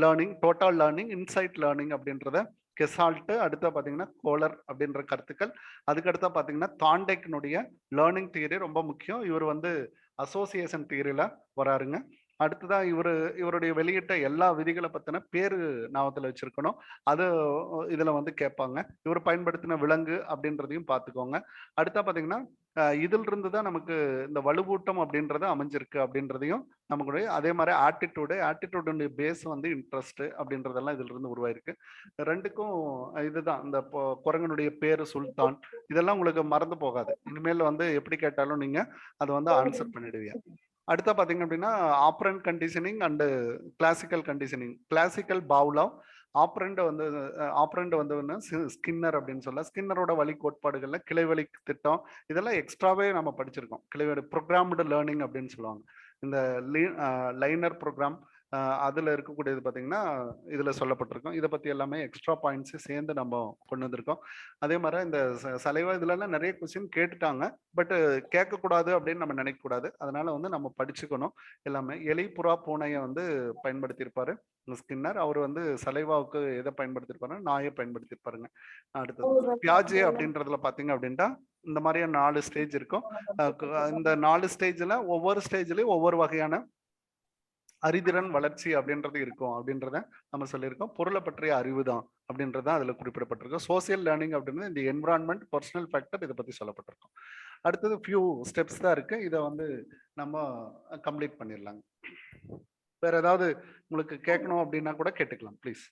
learning, inside learning அப்படின்றத கெசால்ட், அடுத்த பாத்தீங்கன்னா கோலர் அப்படின்ற கருத்துக்கள். அதுக்கு அடுத்தா பாத்தீங்கன்னா தாண்டெக்னுடைய லேர்னிங் தியரி ரொம்ப முக்கியம். இவர் வந்து அசோசியேஷன் தியரியில வராருங்க. அடுத்ததான் இவருடைய வெளியிட்ட எல்லா விதிகளை பத்தின பேரு ஞாபகத்துல வச்சிருக்கணும். அது இதுல வந்து கேட்பாங்க. இவர் பயன்படுத்தின விலங்கு அப்படின்றதையும் பார்த்துக்கோங்க. அடுத்தா பாத்தீங்கன்னா இதில் இருந்து தான் நமக்கு இந்த வலுவூட்டம் அப்படின்றது அமைஞ்சிருக்கு அப்படின்றதையும் நமக்குடைய, அதே மாதிரி ஆட்டிடியூடுடைய பேஸ் வந்து இன்ட்ரெஸ்ட் அப்படின்றதெல்லாம் இதுல இருந்து உருவாயிருக்கு. ரெண்டுக்கும் இதுதான் இந்த குரங்கனுடைய பேரு சுல்தான், இதெல்லாம் உங்களுக்கு மறந்து போகாது. இனிமேல் வந்து எப்படி கேட்டாலும் நீங்க அதை வந்து ஆன்சர் பண்ணிடுவீங்க. அடுத்த பாத்தீங்க அப்படின்னா operant conditioning and classical conditioning. Classical Pavlov, operant வந்து ஸ்கின்னர் அப்படின்னு சொல்ல. ஸ்கின்னரோட வழி கோட்பாடுகள்ல கிளைவழி திட்டம் இதெல்லாம் எக்ஸ்ட்ராவே நம்ம படிச்சிருக்கோம். கிளைவழி ப்ரோக்ராம்டு லேர்னிங் அப்படின்னு சொல்லுவாங்க. இந்த லைனர் ப்ரோக்ராம் அதுல இருக்கக்கூடியது பாத்தீங்கன்னா இதுல சொல்லப்பட்டிருக்கோம். இதை பத்தி எல்லாமே எக்ஸ்ட்ரா பாயிண்ட்ஸ் சேர்ந்து நம்ம கொண்டு வந்திருக்கோம். அதே மாதிரி இந்த சலைவா இதுல எல்லாம் நிறைய கொஸ்டின் கேட்டுட்டாங்க. பட் கேட்கக்கூடாது அப்படின்னு நம்ம நினைக்க கூடாது. அதனால வந்து நம்ம படிச்சுக்கணும் எல்லாமே. எலி, புறா, பூனையை வந்து பயன்படுத்தியிருப்பாரு ஸ்கின்னர். அவர் வந்து சலைவாவுக்கு எதை பயன்படுத்தியிருப்பாரு, நாயை பயன்படுத்தியிருப்பாருங்க. அடுத்தது பியாஜே அப்படின்றதுல பாத்தீங்க அப்படின்ட்டா இந்த மாதிரியா 4 ஸ்டேஜ் இருக்கும். இந்த 4 ஸ்டேஜ்ல ஒவ்வொரு ஸ்டேஜ்லயும் ஒவ்வொரு வகையான அறிதிறன் வளர்ச்சி அப்படின்றது இருக்கும் அப்படின்றத நம்ம சொல்லியிருக்கோம். பொருளை பற்றிய அறிவு தான் அப்படின்றது தான் அதில் குறிப்பிடப்பட்டிருக்கும். சோசியல் லேர்னிங் அப்படின்றது இந்த என்விரான்மெண்ட், பர்சனல் ஃபேக்டர் இதை பற்றி சொல்லப்பட்டிருக்கும். அடுத்தது ஃபியூ ஸ்டெப்ஸ் தான் இருக்கு. இதை வந்து நம்ம கம்ப்ளீட் பண்ணிடலாங்க. வேற ஏதாவது உங்களுக்கு கேட்கணும் அப்படின்னா கூட கேட்டுக்கலாம் ப்ளீஸ்.